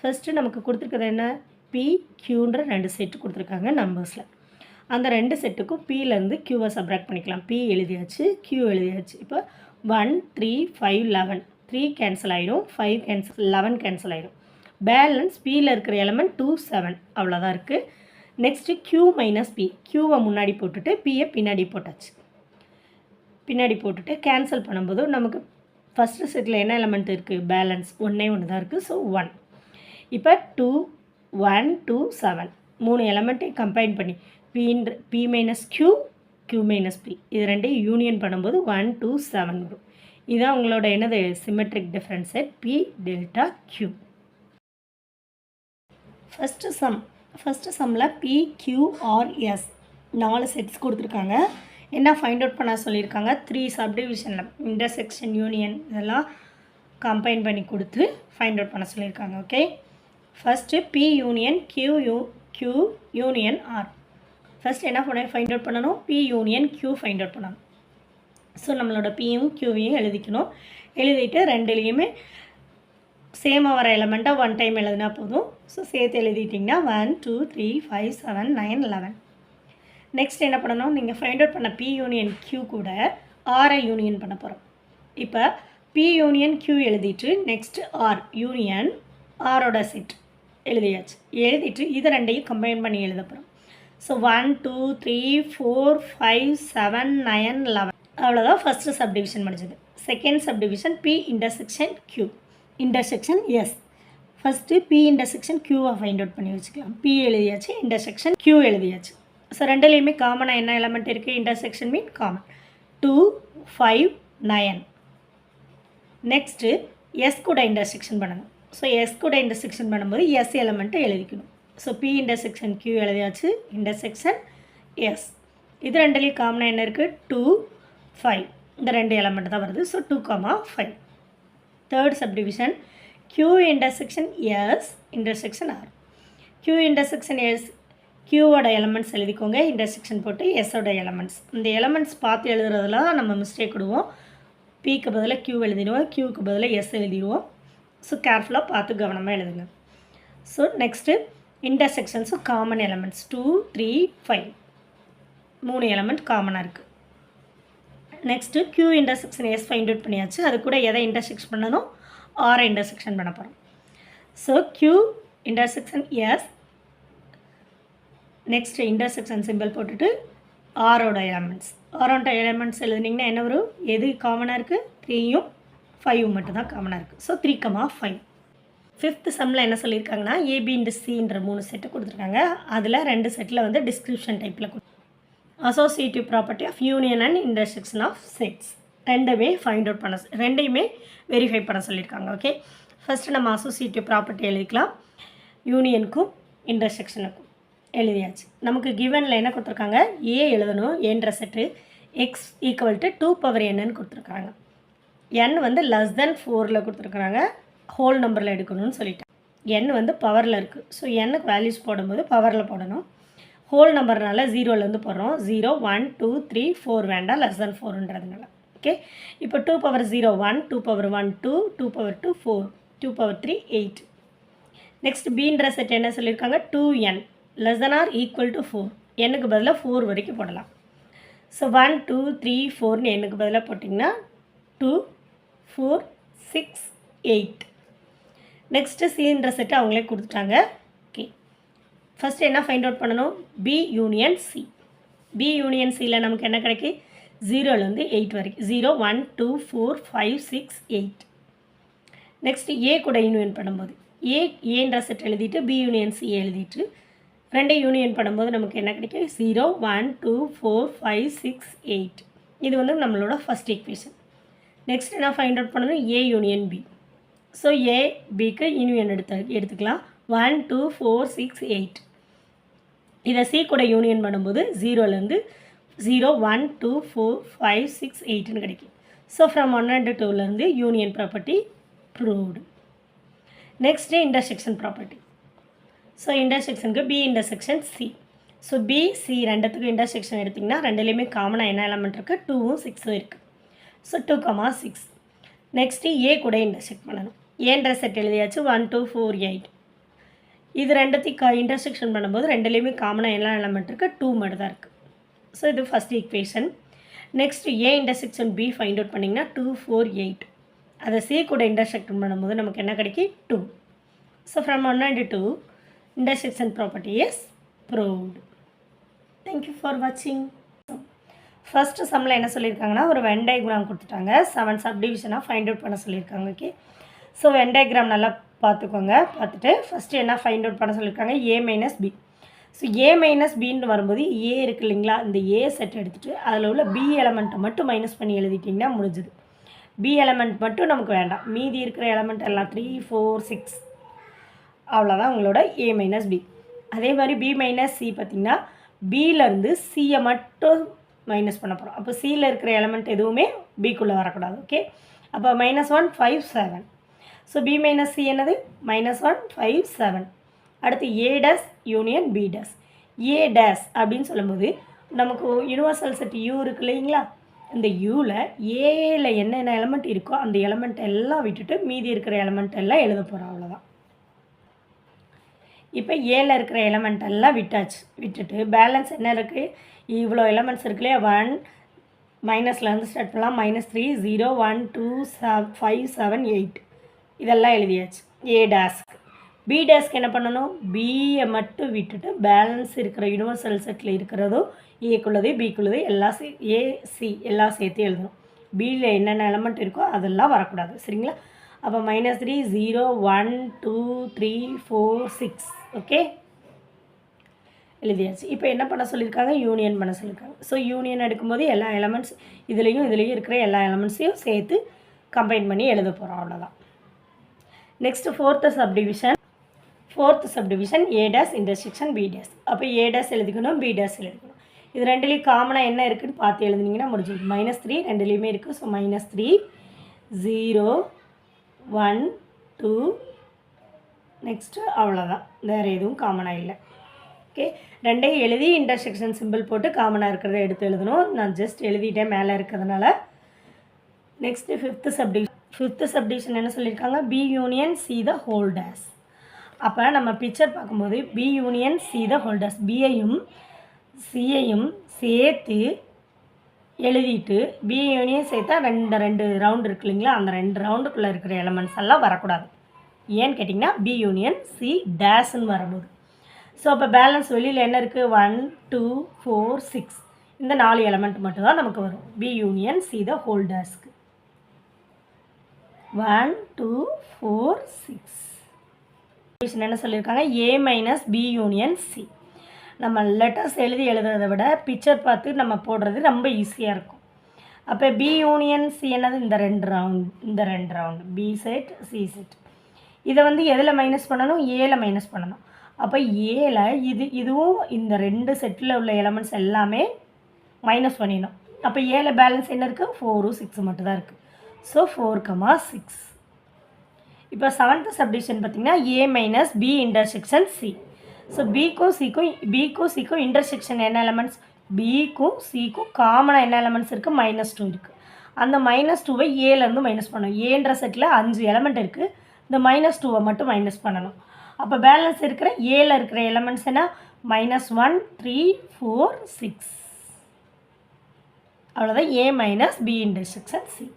ஃபஸ்ட்டு நமக்கு கொடுத்துருக்குறது என்ன, பி கியூன்ற 2 செட்டு கொடுத்துருக்காங்க நம்பர்ஸில். அந்த 2 செட்டுக்கும் பியிலேருந்து கியூவை சப்ராக்ட் பண்ணிக்கலாம். பி எழுதியாச்சு, கியூ எழுதியாச்சு. இப்போ 1 3 5 11 3 கேன்சல் ஆகிடும், 5 கேன்சல், 11 கேன்சல் ஆகிடும். பேலன்ஸ் பியில் இருக்கிற எலமெண்ட் 2 7 அவ்வளோதான் இருக்குது. நெக்ஸ்ட்டு கியூ மைனஸ் பி, கியூவை முன்னாடி போட்டுட்டு பியை பின்னாடி போட்டாச்சு. பின்னாடி போட்டுட்டு கேன்சல் பண்ணும்போது நமக்கு ஃபஸ்ட்டு செட்டில் என்ன எலமெண்ட் இருக்குது, பேலன்ஸ் ஒன்றே ஒன்று தான் இருக்குது. ஸோ 1. இப்போ 2 1 2 7 3 எலமெண்ட்டையும் கம்பைன் பண்ணி B minus Q minus B இது ரெண்டையும் யூனியன் பண்ணும்போது 1 2 7 வரும். இதுதான் உங்களோட என்னது symmetric difference set P delta Q. First சம்மில் P Q R S 4 sets கொடுத்துருக்காங்க. என்ன ஃபைண்ட் அவுட் பண்ண சொல்லியிருக்காங்க, 3 சப்டிவிஷனில் இன்டர்செக்ஷன் யூனியன் இதெல்லாம் கம்பைன் பண்ணி கொடுத்து ஃபைண்ட் அவுட் பண்ண சொல்லியிருக்காங்க. Okay, first P union Q union R. First என்ன ஃபைண்ட் அவுட் பண்ணணும், B union Q find out பண்ணணும். ஸோ நம்மளோட பியும் கியூவையும் எழுதிக்கணும். எழுதிட்டு ரெண்டுலேயுமே சேமாக வர எலமெண்ட்டாக 1 டைம் எழுதினா போதும். ஸோ சேர்த்து எழுதிட்டிங்கன்னா 1 2 3 5 7 9 11. நெக்ஸ்ட் என்ன பண்ணணும், நீங்கள் ஃபைண்ட் அவுட் பண்ண பி யூனியன் கியூ கூட ஆரை யூனியன் பண்ண போகிறோம். இப்போ பி யூனியன் கியூ எழுதிட்டு நெக்ஸ்ட்டு ஆர் யூனியன் ஆரோட செட் எழுதியாச்சு. எழுதிட்டு இது ரெண்டையும் கம்பைன் பண்ணி எழுத போகிறோம். ஸோ 1 2 3 4 5 7 9 11 அவ்வளோதான் ஃபஸ்ட்டு சப்டிவிஷன் முடிஞ்சது. Second subdivision P intersection Q intersection S. First P intersection கியூவை ஃபைண்ட் அவுட் பண்ணி வச்சுக்கலாம். பி எழுதியாச்சு, இன்டர்செக்ஷன் கியூ எழுதியாச்சு. ஸோ ரெண்டுலேயுமே காமனாக என்ன எலமெண்ட் இருக்குது, இன்டர்செக்ஷன் மீன் காமன் 2 5 9. நெக்ஸ்ட்டு எஸ் கூட இன்டர்செக்ஷன் பண்ணணும். ஸோ எஸ் கூட இன்டர்செக்ஷன் பண்ணும்போது எஸ் எலமெண்ட்டை எழுதிக்கணும். ஸோ பி இன்டர்செக்ஷன் கியூ எழுதியாச்சு, இன்டர்செக்ஷன் எஸ். இது ரெண்டுலேயும் காமனாக என்ன இருக்குது, 2 5 இந்த 2 எலமெண்ட் தான் வருது. So 2 5. Third subdivision Q intersection S intersection R. Q intersection S, கியூவோட எலமெண்ட்ஸ் எழுதிக்கோங்க, இன்டர்செக்ஷன் போட்டு எஸ்ஸோட எலமெண்ட்ஸ். இந்த எலமெண்ட்ஸ் பார்த்து எழுதுறதுல நம்ம மிஸ்டேக் விடுவோம். பிக்கு பதிலாக கியூ எழுதிடுவோம், கியூக்கு பதிலாக எஸ் எழுதிடுவோம். ஸோ கேர்ஃபுல்லாக பார்த்து கவனமாக எழுதுங்க. ஸோ நெக்ஸ்ட்டு இன்டர்செக்ஷன்ஸும் காமன் எலமெண்ட்ஸ் 2 3 5 3 எலமெண்ட் காமனாக இருக்குது. Next Q intersection S find out பண்ணியாச்சு. அது கூட எதை இன்டர்செக்ஷன் பண்ணணும், ஆரை இன்டர்செக்ஷன் பண்ண போகிறோம். So Q intersection S, next intersection symbol போட்டுட்டு ஆரோட எலமெண்ட்ஸ் எழுதுனீங்கன்னா என்ன வரும், எது காமனாக இருக்குது, 3யும் 5 மட்டும்தான் காமனாக இருக்குது. ஸோ 3 5. ஃபிஃப்த் சம்மில் என்ன சொல்லியிருக்காங்கன்னா ஏபி இன்டு சின்ற 3 செட்டு கொடுத்துருக்காங்க. அதில் 2 செட்டில் வந்து டிஸ்கிரிப்ஷன் டைப்பில் associative property of union and intersection of sets ரெண்டுமே ஃபைண்ட் அவுட் பண்ண, ரெண்டையுமே வெரிஃபை பண்ண சொல்லியிருக்காங்க. ஓகே, ஃபஸ்ட்டு நம்ம அசோசியேட்டிவ் ப்ராப்பர்ட்டி எழுதிக்கலாம். யூனியனுக்கும் இன்டர்செக்ஷனுக்கும் எழுதியாச்சு. நமக்கு கிவனில் என்ன கொடுத்துருக்காங்க, ஏ எழுதணும், ஏன்ற set x equal to 2 power என்னன்னு கொடுத்துருக்காங்க. n வந்து லெஸ் தென் 4 கொடுத்துருக்குறாங்க, ஹோல் நம்பரில் எடுக்கணும்னு சொல்லிட்டேன். n வந்து பவரில் இருக்குது. ஸோ n வேல்யூஸ் போடும்போது பவரில் போடணும். ஹோல் நம்பர்னால 0லேருந்து போடுறோம். 0 1 2 3 4 வேண்டாம், லெஸ் தென் 4ன்றதுனால. ஓகே, இப்போ 2 power 0 1, 2 power 1 2, 2 power 2 4, 2 power 3 8. Next பீன்ற செட் என்ன சொல்லியிருக்காங்க, 2n less then or equal to 4. என்னுக்கு பதிலாக 4 வரைக்கும் போடலாம். ஸோ 1 2 3 4ன்னு என்னுக்கு பதிலாக போட்டிங்கன்னா 2 4 6 8. நெக்ஸ்ட்டு சின்ற செட்டு அவங்களே கொடுத்துட்டாங்க. ஓகே, ஃபஸ்ட்டு என்ன ஃபைண்ட் அவுட் பண்ணணும், B union C. B union சியில் நமக்கு என்ன கிடைக்கு, 0லேருந்து 8 வரைக்கும் 0 1 2 4 5 6 8. நெக்ஸ்ட்டு ஏ கூட யூனியன் பண்ணும்போது ஏன்ற செட் எழுதிட்டு பி யூனியன் சி எழுதிட்டு ரெண்டே யூனியன் பண்ணும்போது நமக்கு என்ன கிடைக்கும், 0 1 2 4 5 6 8. இது வந்து நம்மளோட ஃபஸ்ட் ஈக்குவேஷன். நெக்ஸ்ட் என்ன ஃபைண்ட் அவுட் பண்ணணும், ஏ யூனியன் பி. ஸோ ஏ பிக்கு யூனியன் எடுத்துக்கலாம். 1 2 4 6 8. இதை சி கூட யூனியன் பண்ணும்போது 0லேருந்து 0 1 2 4 5 6 8ன்னு கிடைக்கும். ஸோ ஃப்ரம் 1 and 2லேருந்து union property proved. Next intersection property. So இன்டர்செக்ஷனுக்கு B intersection C. So B C ரெண்டுத்துக்கும் இன்டர்செக்ஷன் எடுத்திங்கன்னா ரெண்டுலேயுமே காமனாக என்ன எலமெண்ட் இருக்குது, 2ம் 6ம் இருக்குது. ஸோ 2 6. நெக்ஸ்ட்டு ஏ கூட இன்டர்செக்ட் பண்ணணும். ஏன்ற செட் எழுதியாச்சு 1 2 4 8. இது ரெண்டுத்தையும் இன்டர்செக்ஷன் பண்ணும்போது ரெண்டுலேயுமே காமனாக என்ன எலமெண்ட் இருக்குது? 2 மட்டும் தான் இருக்குது. ஸோ இது first equation. Next A intersection B find out பண்ணிங்கன்னா 2, 4, 8. அதை சி கூட இன்டர்செக்ஷன் பண்ணும்போது நமக்கு என்ன கிடைக்கும்? 2. So from 1 and 2 intersection property is proved. Thank you for வாட்சிங். ஃபஸ்ட்டு சம்மில் என்ன சொல்லியிருக்காங்கன்னா ஒரு வென் டயக்ராம் கொடுத்துட்டாங்க. 7 சப்டிவிஷனாக ஃபைண்ட் அவுட் பண்ண சொல்லியிருக்காங்க. ஓகே, ஸோ வென் டயக்ராம் நல்லா பார்த்துக்கோங்க. பார்த்துட்டு ஃபஸ்ட்டு என்ன ஃபைண்ட் அவுட் பண்ண சொல்லியிருக்காங்க? A minus B. So A minus பின்னு வரும்போது ஏ இருக்குது இல்லைங்களா, இந்த ஏ செட் எடுத்துகிட்டு அதில் உள்ள பி எலமெண்ட்டை மட்டும் மைனஸ் பண்ணி எழுதிட்டிங்கன்னா முடிஞ்சுது. பி எலமெண்ட் மட்டும் நமக்கு வேண்டாம், மீதி இருக்கிற எலமெண்ட் எல்லாம் 3, 4, 6 அவ்வளோதான் உங்களோட ஏ மைனஸ் பி. அதே மாதிரி பி மைனஸ் சி பார்த்திங்கன்னா பியிலேருந்து சியை மட்டும் மைனஸ் பண்ண போகிறோம். அப்போ சியில் இருக்கிற எலமெண்ட் எதுவுமே பிக்குள்ளே வரக்கூடாது. ஓகே, அப்போ -1, 5, 7. ஸோ பி மைனஸ் சி என்னது? -1, 5, 7. அடுத்து A dash union B dash. A dash அப்படின்னு சொல்லும்போது நமக்கு யூனிவர்சல் செட் யூ இருக்கு இல்லைங்களா, இந்த யூவில் ஏல என்னென்ன எலமெண்ட் இருக்கோ அந்த எலமெண்ட் எல்லாம் விட்டுட்டு மீதி இருக்கிற எலமெண்ட் எல்லாம் எழுத போகிறோம். அவ்வளோதான். இப்போ ஏல இருக்கிற எலமெண்ட் எல்லாம் விட்டுட்டு பேலன்ஸ் என்ன இருக்குது? இவ்வளோ எலமெண்ட்ஸ் இருக்கு இல்லையா, 1 மைனஸ்லேருந்து ஸ்டார்ட் பண்ணலாம். -3, 0, 1, 2, 5, 7, 8 இதெல்லாம் எழுதியாச்சு ஏ டேஸ்க்கு. பி டேஸ்க்கு என்ன பண்ணணும்? பியை மட்டும் விட்டுட்டு பேலன்ஸ் இருக்கிற யூனிவர்சல் செட்டில் இருக்கிறதோ ஏக்குள்ளது பிக்குள்ளது எல்லாம் ஏ சி எல்லாம் சேர்த்து எழுதணும். பியில் என்னென்ன எலமெண்ட் இருக்கோ அதெல்லாம் வரக்கூடாது. சரிங்களா? அப்போ -3, 0, 1, 2, 3, 4, 6. ஓகே, எழுதியாச்சு. இப்போ என்ன பண்ண சொல்லியிருக்காங்க? யூனியன் பண்ண சொல்லியிருக்காங்க. ஸோ யூனியன் எடுக்கும்போது எல்லா எலமெண்ட்ஸ் இதுலேயும் இருக்கிற எல்லா எலமெண்ட்ஸையும் சேர்த்து கம்பைன் பண்ணி எழுத போகிறோம். அவ்வளோதான். Next fourth subdivision A dash intersection B dash. அப்போ ஏ டேஸ் எழுதிக்கணும், பி டேஸ் எழுதிக்கணும். இது ரெண்டுலேயும் காமனாக என்ன இருக்குதுன்னு பார்த்து எழுதுனீங்கன்னா முடிஞ்சது. -3 ரெண்டுலேயுமே இருக்குது. ஸோ -3, 0, 1, 2 நெக்ஸ்ட்டு அவ்வளோதான். வேறு எதுவும் காமனாக இல்லை. ஓகே, ரெண்டையும் எழுதி இன்டர்செக்ஷன் சிம்பிள் போட்டு காமனாக இருக்கிறத எடுத்து எழுதணும். நான் ஜஸ்ட் எழுதிட்டேன் மேலே இருக்கிறதுனால. நெக்ஸ்ட்டு ஃபிஃப்த்து சப்டிவிஷன் என்ன சொல்லியிருக்காங்க? B union C the whole dash. அப்போ நம்ம பிக்சர் பார்க்கும்போது B union C the whole dash, பியையும் சியையும் சேர்த்து எழுதிட்டு பி யூனியன் சேர்த்தா ரெண்டு ரவுண்டு இருக்கு இல்லைங்களா, அந்த 2 ரவுண்டுக்குள்ளே இருக்கிற எலமெண்ட்ஸ் எல்லாம் வரக்கூடாது. ஏன்னு கேட்டிங்கன்னா பி யூனியன் சி டேஸ்ன்னு வரும்போது. ஸோ அப்போ பேலன்ஸ் வெளியில் என்ன இருக்குது? 1, 2, 4, 6 இந்த 4 எலமெண்ட் மட்டும் தான் நமக்கு வரும் B union C the whole டேஸ்க்கு. 1, 2, 4, 6. என்ன சொல்லியிருக்காங்க? A minus B union C. நம்ம லெட்டர்ஸ் எழுதுறதை விட பிக்சர் பார்த்து நம்ம போடுறது ரொம்ப ஈஸியாக இருக்கும். அப்போ பி யூனியன் சி என்னது? இந்த 2 round B set C set. இதை எதில் மைனஸ் பண்ணணும்? ஏல மைனஸ் பண்ணணும். அப்போ ஏல இதுவும் இந்த 2 செட்டில் உள்ள எலமெண்ட்ஸ் எல்லாமே மைனஸ் பண்ணிடணும். அப்போ ஏல பேலன்ஸ் என்ன இருக்குது? 4, 6 மட்டும் தான் இருக்குது. ஸோ 4, 6. இப்போ 7th சப்டிவிஷன் பார்த்திங்கன்னா A minus B intersection C. So பிக்கும் சிக்கும் இன்டர்செக்ஷன் என்ன எலமெண்ட்ஸ்? பிக்கும் சிக்கும் காமனாக என்ன எலமெண்ட்ஸ் இருக்குது? -2 இருக்குது. அந்த -2வை ஏலேருந்து மைனஸ் பண்ணணும். ஏன்ற செட்டில் 5 எலமெண்ட் இருக்குது. இந்த -2வை மட்டும் மைனஸ் பண்ணணும். அப்போ பேலன்ஸ் இருக்கிற ஏல இருக்கிற எலமெண்ட்ஸ் என்ன? -1, 3, 4, 6. அவ்வளோதான் A minus B intersection C.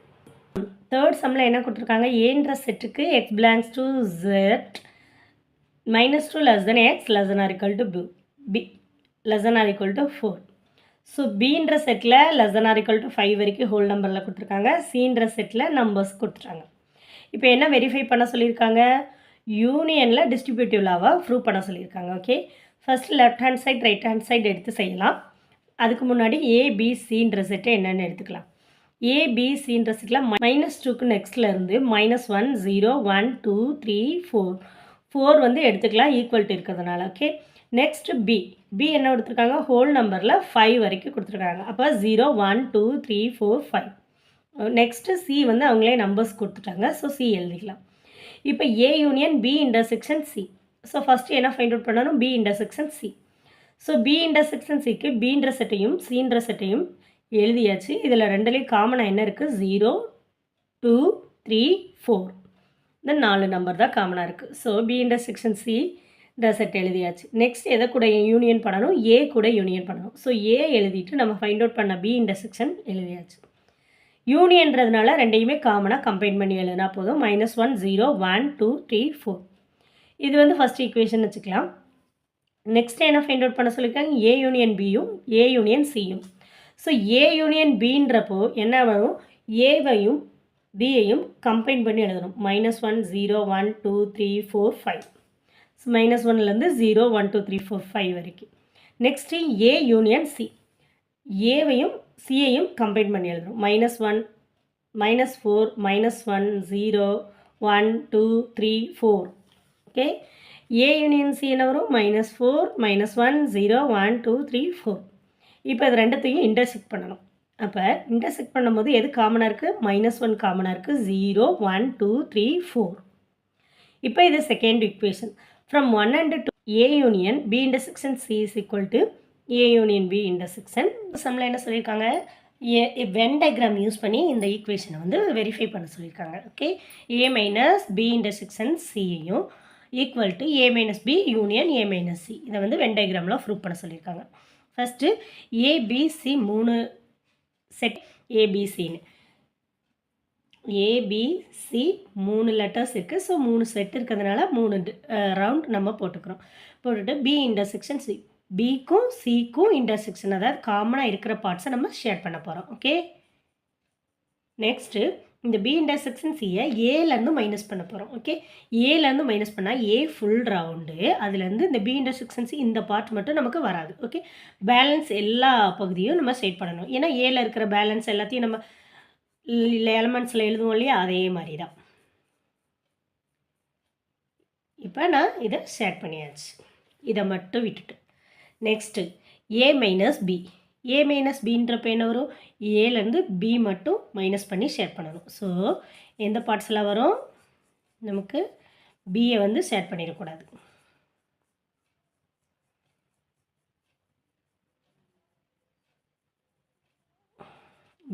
Third சம்மில் என்ன கொடுத்துருக்காங்க? ஏன்ற செட்டுக்கு x belongs to z -2 less than x less than or equal to b less than or equal to 4. So பின்ற செட்டில் less than or equal to 5 வரைக்கும் ஹோல் நம்பரில் கொடுத்துருக்காங்க. சின்ற செட்டில் நம்பர்ஸ் கொடுத்துட்டாங்க. இப்போ என்ன வெரிஃபை பண்ண சொல்லியிருக்காங்க? யூனியனில் டிஸ்ட்ரிபியூட்டிவ் லாவை ப்ரூவ் பண்ண சொல்லியிருக்காங்க. Okay, first left hand side right hand side எடுத்து செய்யலாம். அதுக்கு முன்னாடி ஏபிசின்ற செட்டை என்னென்னு எடுத்துக்கலாம். ஏபிசின்ற செட்டில் -2க்கு நெக்ஸ்ட்டில் இருந்து -1, 0, 1, 2, 3, 4 எடுத்துக்கலாம் ஈக்குவல் டு இருக்கிறதுனால. ஓகே, நெக்ஸ்ட் பி என்ன கொடுத்துருக்காங்க? ஹோல் நம்பரில் 5 வரைக்கும் கொடுத்துருக்காங்க. அப்போ 0, 1, 2, 3, 4, 5. நெக்ஸ்ட்டு சி அவங்களே நம்பர்ஸ் கொடுத்துட்டாங்க. ஸோ சி எழுதிக்கலாம். இப்போ A union B intersection C. So first என்ன ஃபைண்ட் அவுட் பண்ணணும்? B intersection C. So B intersection சிக்கு பின்ற செட்டையும் சின்ற செட்டையும் எழுதியாச்சு. இதில் ரெண்டுலேயும் காமனாக என்ன இருக்குது? 0, 2, 3, 4 இந்த 4 நம்பர் தான் காமனாக இருக்குது. So B intersection C set எழுதியாச்சு. நெக்ஸ்ட் எதை கூட யூனியன் பண்ணணும்? ஏ கூட யூனியன் பண்ணணும். ஸோ ஏ எழுதிட்டு நம்ம ஃபைண்ட் அவுட் பண்ண பி இன்டர்செக்ஷன் எழுதியாச்சு. யூனியன்றதுனால ரெண்டையுமே காமனாக கம்பைன் பண்ணி எழுதினா போதும். -1 0 1 2 3 4. இது வந்து ஃபஸ்ட் ஈக்குவேஷன் வச்சுக்கலாம். நெக்ஸ்ட் என்ன ஃபைண்ட் அவுட் பண்ண சொல்லியிருக்காங்க? ஏ யூனியன் பியும் ஏ யூனியன் சியும். ஸோ ஏ யூனியன் பின்றப்போ என்ன வரும்? ஏவையும் பியையும் கம்பைன் பண்ணி எழுதணும். -1 0 1 2 3 4 5. ஸோ -1லேருந்து 0 1 2 3 4 5 வரைக்கும். Next A union C. ஏவையும் சியையும் கம்பைன் பண்ணி எழுதணும். -1 -4 -1 0 1 2 3 4. ஓகே, ஏ யூனியன் சி என்ன வரும்? -4 -1 0 1 2 3 4. இப்போ இது ரெண்டுத்தையும் இன்டர்செக்ட் பண்ணணும். அப்போ இன்டர்செக்ட் பண்ணும்போது எது காமனாக இருக்குது? -1 காமனாக இருக்குது. 0 1 2 3 4. இப்போ இது second equation. From 1 and 2 A union B intersection C is equal to A union B intersection. சம்மில் என்ன சொல்லியிருக்காங்க? வென் டயக்ராம் யூஸ் பண்ணி இந்த ஈக்குவேஷனை வந்து வெரிஃபை பண்ண சொல்லியிருக்காங்க. Okay, A minus B intersection சியையும் equal to A minus B union A minus C. இதை வந்து வென் டயக்ராமில் ப்ரூவ் பண்ண சொல்லியிருக்காங்க. ஃபஸ்ட்டு ஏபிசி 3 செட் ஏபிசின்னு. ஏபிசி 3 லெட்டர்ஸ் இருக்குது. ஸோ 3 செட் இருக்கிறதுனால 3 ரவுண்ட் நம்ம போட்டுக்கிறோம். போட்டுட்டு பி இன்டர்செக்ஷன் சி. பிக்கும் சிக்கும் இன்டர்செக்ஷன், அதாவது காமனாக இருக்கிற பார்ட்ஸை நம்ம ஷேர் பண்ண போகிறோம். ஓகே, நெக்ஸ்ட்டு இந்த பி இன்டர்செக்ஷன் சியை ஏலேருந்து மைனஸ் பண்ண போகிறோம். ஓகே, ஏலேருந்து மைனஸ் பண்ணால் ஏ ஃபுல் ரவுண்டு, அதுலேருந்து இந்த பி இன்டர்செக்ஷன் சி இந்த பார்ட் மட்டும் நமக்கு வராது. ஓகே, பேலன்ஸ் எல்லா பகுதியும் நம்ம ஷேட் பண்ணணும். ஏன்னா ஏல இருக்கிற பேலன்ஸ் எல்லாத்தையும் நம்ம எலமெண்ட்ஸில் எழுதுவோம் இல்லையா, அதே மாதிரி தான். இப்போ நான் இதை ஷேர் பண்ணியாச்சு. இதை மட்டும் விட்டுட்டு next A minus B. A minus பின்றப்ப என்ன வரும்? ஏலேருந்து பி மட்டும் மைனஸ் பண்ணி ஷேர் பண்ணணும். ஸோ எந்த பார்ட்ஸில் வரும்? நமக்கு பியை வந்து ஷேர் பண்ணிடக்கூடாது.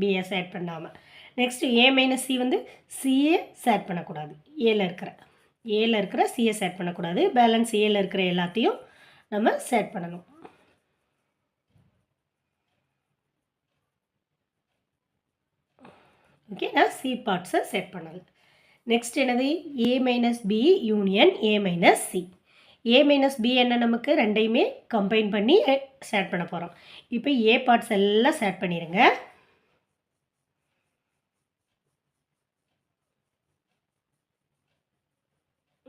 பியை ஷேர் பண்ணாமல். நெக்ஸ்ட்டு ஏ மைனஸ் சி வந்து சியை ஷேர் பண்ணக்கூடாது. ஏல இருக்கிற சியை ஷேர் பண்ணக்கூடாது. பேலன்ஸ் ஏல இருக்கிற எல்லாத்தையும் நம்ம ஷேர் பண்ணணும். ஓகே, நான் சி பார்ட்ஸை செட் பண்ணல. நெக்ஸ்ட் என்னது? A minus B union A minus C. A minus B என்ன? நமக்கு ரெண்டையுமே கம்பைன் பண்ணி ஷேர் பண்ண போகிறோம். இப்போ ஏ பார்ட்ஸ் எல்லாம் ஷேர் பண்ணிடுங்க.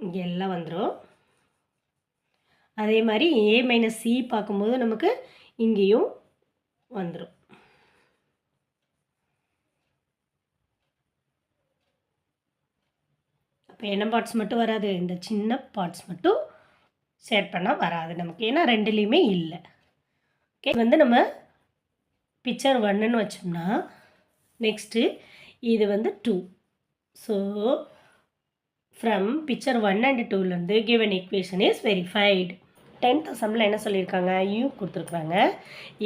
இங்கே எல்லாம் வந்துடும். அதே மாதிரி ஏ மைனஸ் சி பார்க்கும்போது நமக்கு இங்கேயும் வந்துடும். அப்போ என்ன பார்ட்ஸ் மட்டும் வராது? இந்த சின்ன பார்ட்ஸ் மட்டும் ஷேர் பண்ணால் வராது நமக்கு, ஏன்னா ரெண்டுலேயுமே இல்லை. ஓகே, வந்து நம்ம பிக்சர் 1ன்னு வச்சோம்னா நெக்ஸ்ட்டு இது வந்து 2. So from picture 1 and 2லேருந்து given equation is verified. 10th சம்மில் என்ன சொல்லியிருக்காங்க? யூ கொடுத்துருக்குறாங்க,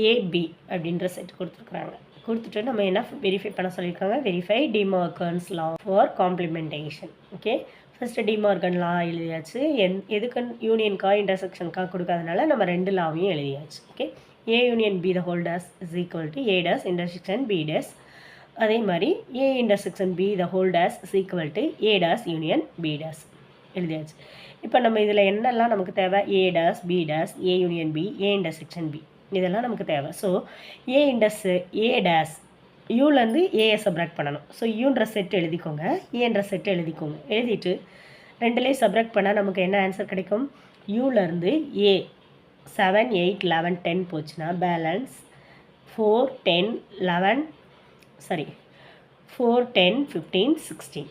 ஏபி அப்படின்ற செட் கொடுத்துருக்குறாங்க. கொடுத்துட்டு நம்ம என்ன வெரிஃபை பண்ண சொல்லியிருக்காங்க? Verify De Morgan's law for complementation. Okay, first De Morgan law எழுதியாச்சு. எதுக்கு யூனியன்கா இன்டர்செக்ஷனுக்காக கொடுக்காதனால நம்ம 2 லாவையும் எழுதியாச்சு. Okay, A union B the whole dash is equal to A dash intersection B dash. அதே மாதிரி A intersection B the whole dash is equal to A dash union B dash எழுதியாச்சு. இப்போ நம்ம இதில் என்னெல்லாம் நமக்கு தேவை? A dash, B dash, A union B, A intersection B, இதெல்லாம் நமக்கு தேவை. ஸோ ஏ டேஸ் யூலேருந்து ஏயை சப்ராக்ட் பண்ணணும். ஸோ யூன்ற செட் எழுதிக்கோங்க, ஏன்ற செட் எழுதிக்கோங்க. எழுதிட்டு ரெண்டுலேயும் சப்ராக்ட் பண்ணால் நமக்கு என்ன ஆன்சர் கிடைக்கும்? யூலேருந்து ஏ 7 8 11 10 போச்சுன்னா பேலன்ஸ் 4 10 10 15 16.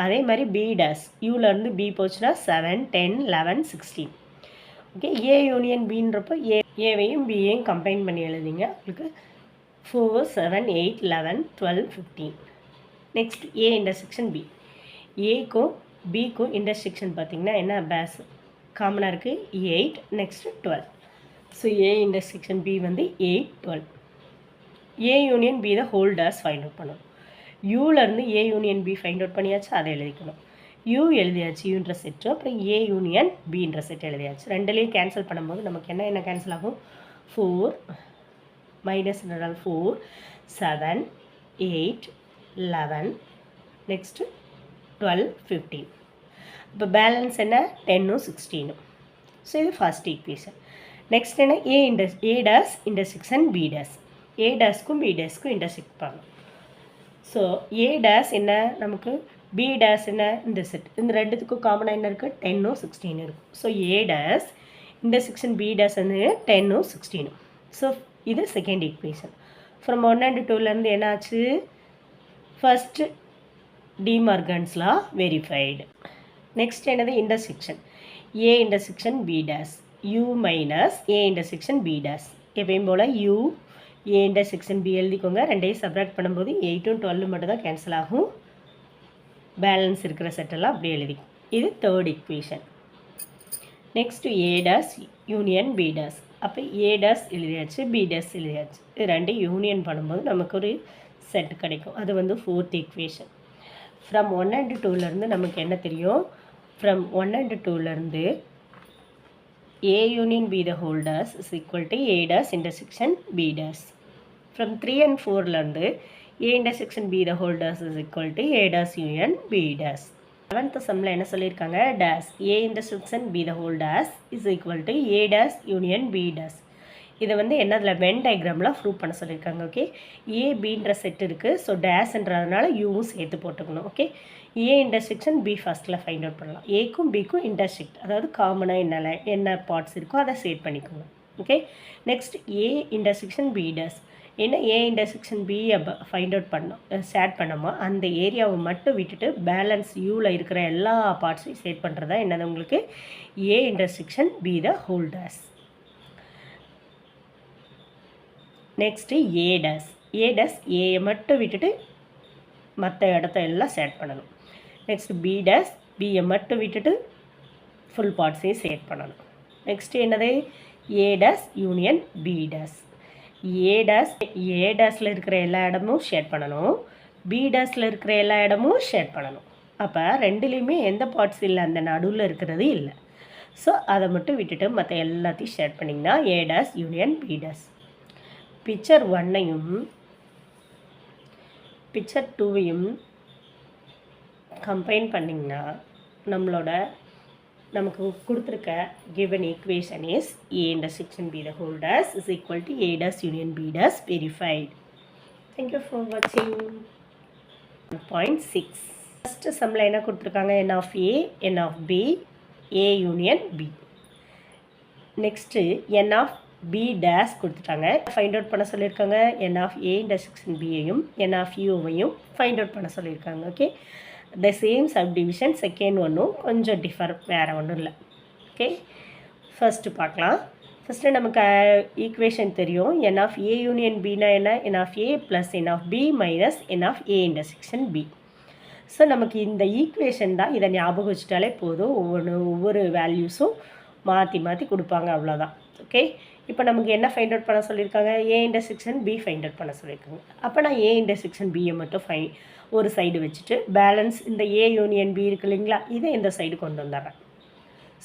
அதே மாதிரி பி டேஸ் யூலேருந்து பி போச்சுன்னா 7 10 11 16. ஓகே, ஏ யூனியன் பின்றப்போ ஏவையும் பியையும் கம்பைன் பண்ணி எழுதிங்க. உங்களுக்கு 4 7 8 11 12 15. Next A intersection B. ஏக்கும் பிக்கும் இன்டர்செக்ஷன் பார்த்திங்கன்னா என்ன? பேஸ் காமனாக இருக்குது 8. Next 12. So A intersection B வந்து 8 12. A union B the whole dash find out பண்ணணும். யூலேருந்து A union B find out பண்ணியாச்சு, அதை எழுதிக்கணும். யூ எழுதியாச்சு யூன்ற செட்டு, அப்புறம் ஏ யூனியன் பின்ற செட் எழுதியாச்சு. ரெண்டுலேயும் கேன்சல் பண்ணும்போது நமக்கு என்ன கேன்சல் ஆகும்? 4 மைனஸ் 4 7 8 11 நெக்ஸ்ட்டு 12 15. இப்போ பேலன்ஸ் என்ன? 10 16. ஸோ இது ஃபர்ஸ்ட் ஈக்குவேஷன். நெக்ஸ்ட் என்ன? A dash intersection B dash. A டேஸ்க்கும் பி டேஸ்க்கும் இன்டர்செக்ட் பண்ணணும். ஸோ ஏ டேஸ் என்ன நமக்கு, பி டேஸ் என்ன, இந்த செட். இந்த ரெண்டுத்துக்கும் காமனாக என்ன இருக்குது? 10 16 இருக்கும். So A dash intersection B dash வந்து 10 16. ஸோ இது செகண்ட் ஈக்குவேஷன். ஃப்ரம் 1 and 2லேருந்து என்ன ஆச்சு? First De Morgan's law verified. Next என்னது? Intersection A intersection B dash, U minus A intersection B dash. எப்பயும் போல் யூ ஏ இன்டர்செக்ஷன் பி எழுதிக்கோங்க. ரெண்டையும் சப்ராக்ட் பண்ணும்போது 8 12 மட்டும் தான் கேன்சல் ஆகும். பேலன்ஸ் இருக்கிற செட்டெல்லாம் அப்படி எழுதிக்கும். இது third equation. Next A dash union B dash. அப்போ ஏ டேஸ் எழுதியாச்சு, பி டேஸ் எழுதியாச்சு. இது ரெண்டையும் யூனியன் பண்ணும்போது நமக்கு ஒரு செட் கிடைக்கும். அது வந்து ஃபோர்த் ஈக்குவேஷன். ஃப்ரம் 1 and 2லேருந்து நமக்கு என்ன தெரியும்? From 1 and 2லேருந்து A union B the whole dash is equal to A dash intersection B dash. From 3 and 4லேருந்து A intersection B the whole dash is equal to A dash union B dash. 7th சம்மில் என்ன சொல்லியிருக்காங்க? dash A intersection B the whole dash is equal to A dash union B dash. இதை வந்து என்னதில் when டயக்ராமில் prove பண்ண சொல்லியிருக்காங்க. Okay, ஏ பின்ற set இருக்குது. So டேஷ்ன்றதுனால யூவும் சேர்த்து போட்டுக்கணும். ஓகே, ஏ இன்டர்செக்ஷன் பி ஃபஸ்ட்டில் ஃபைண்ட் அவுட் பண்ணலாம். ஏக்கும் பிக்கும் இன்டர்செக்ட், அதாவது காமனாக என்ன பார்ட்ஸ் இருக்கோ அதை சேட் பண்ணிக்கோங்க. Okay, next A intersection B dash. என்ன A intersection B find out பண்ணோம், சேட் பண்ணோமா அந்த ஏரியாவை மட்டும் விட்டுட்டு பேலன்ஸ் யூவில் இருக்கிற எல்லா பார்ட்ஸையும் சேட் பண்ணுறதா என்னது உங்களுக்கு A intersection B the whole dash. Next A dash. A dash ஏயை மட்டும் விட்டுட்டு மற்ற இடத்த எல்லாம் சேட் பண்ணணும். நெக்ஸ்ட் பி டேஸ் பியை மட்டும் விட்டுட்டு ஃபுல் பார்ட்ஸையும் சேட் பண்ணணும். நெக்ஸ்ட்டு என்னது? A dash union B dash. A டேஸில் இருக்கிற எல்லா இடமும் ஷேட் பண்ணணும், பி டேஸில் இருக்கிற எல்லா இடமும் ஷேட் பண்ணணும். அப்போ ரெண்டுலேயுமே எந்த பார்ட்ஸ் இல்லை, அந்த நடுவில் இருக்கிறது இல்லை. ஸோ அதை மட்டும் விட்டுட்டு மற்ற எல்லாத்தையும் ஷேட் பண்ணிங்கன்னா A dash union B dash. Picture 1ஐயும் பிக்சர் 2ஐயும் கம்பைன் பண்ணிங்கன்னா நமக்கு கொடுத்துருக்க given equation is A intersection B the whole dash is equal to A dash union B dash verified. Thank you for watching. 1.6 first sumல என்ன கொடுத்துருக்காங்க? n of A, n of B, A union B. next n of B dash கொடுத்துட்டாங்க, find out பண்ண சொல்லியிருக்காங்க. n of A intersection Bயையும் n of Uவையும் find out பண்ண சொல்லியிருக்காங்க. Okay, the same subdivision second ஒன்றும் கொஞ்சம் டிஃபர், வேறு ஒன்றும் இல்லை. ஓகே, ஃபஸ்ட்டு பார்க்கலாம். ஃபஸ்ட்டு நமக்கு ஈக்குவேஷன் தெரியும். n of A யூனியன் பின்னா என்ன? n of A plus n of B minus n of A intersection B. So நமக்கு இந்த ஈக்குவேஷன் தான், இதை ஞாபகம் வச்சுட்டாலே போதும். ஒவ்வொரு வேல்யூஸும் மாற்றி மாற்றி கொடுப்பாங்க, அவ்வளோதான். ஓகே, இப்போ நமக்கு என்ன ஃபைண்ட் அவுட் பண்ண சொல்லியிருக்காங்க? A intersection B find out பண்ண சொல்லியிருக்காங்க. அப்போ நான் ஏ இன்டர்செக்ஷன் பியை மட்டும் ஒரு சைடு வச்சுட்டு பேலன்ஸ் இந்த ஏ யூனியன் பி இருக்கு இல்லைங்களா, இதை இந்த சைடு கொண்டு வந்துடுறேன்.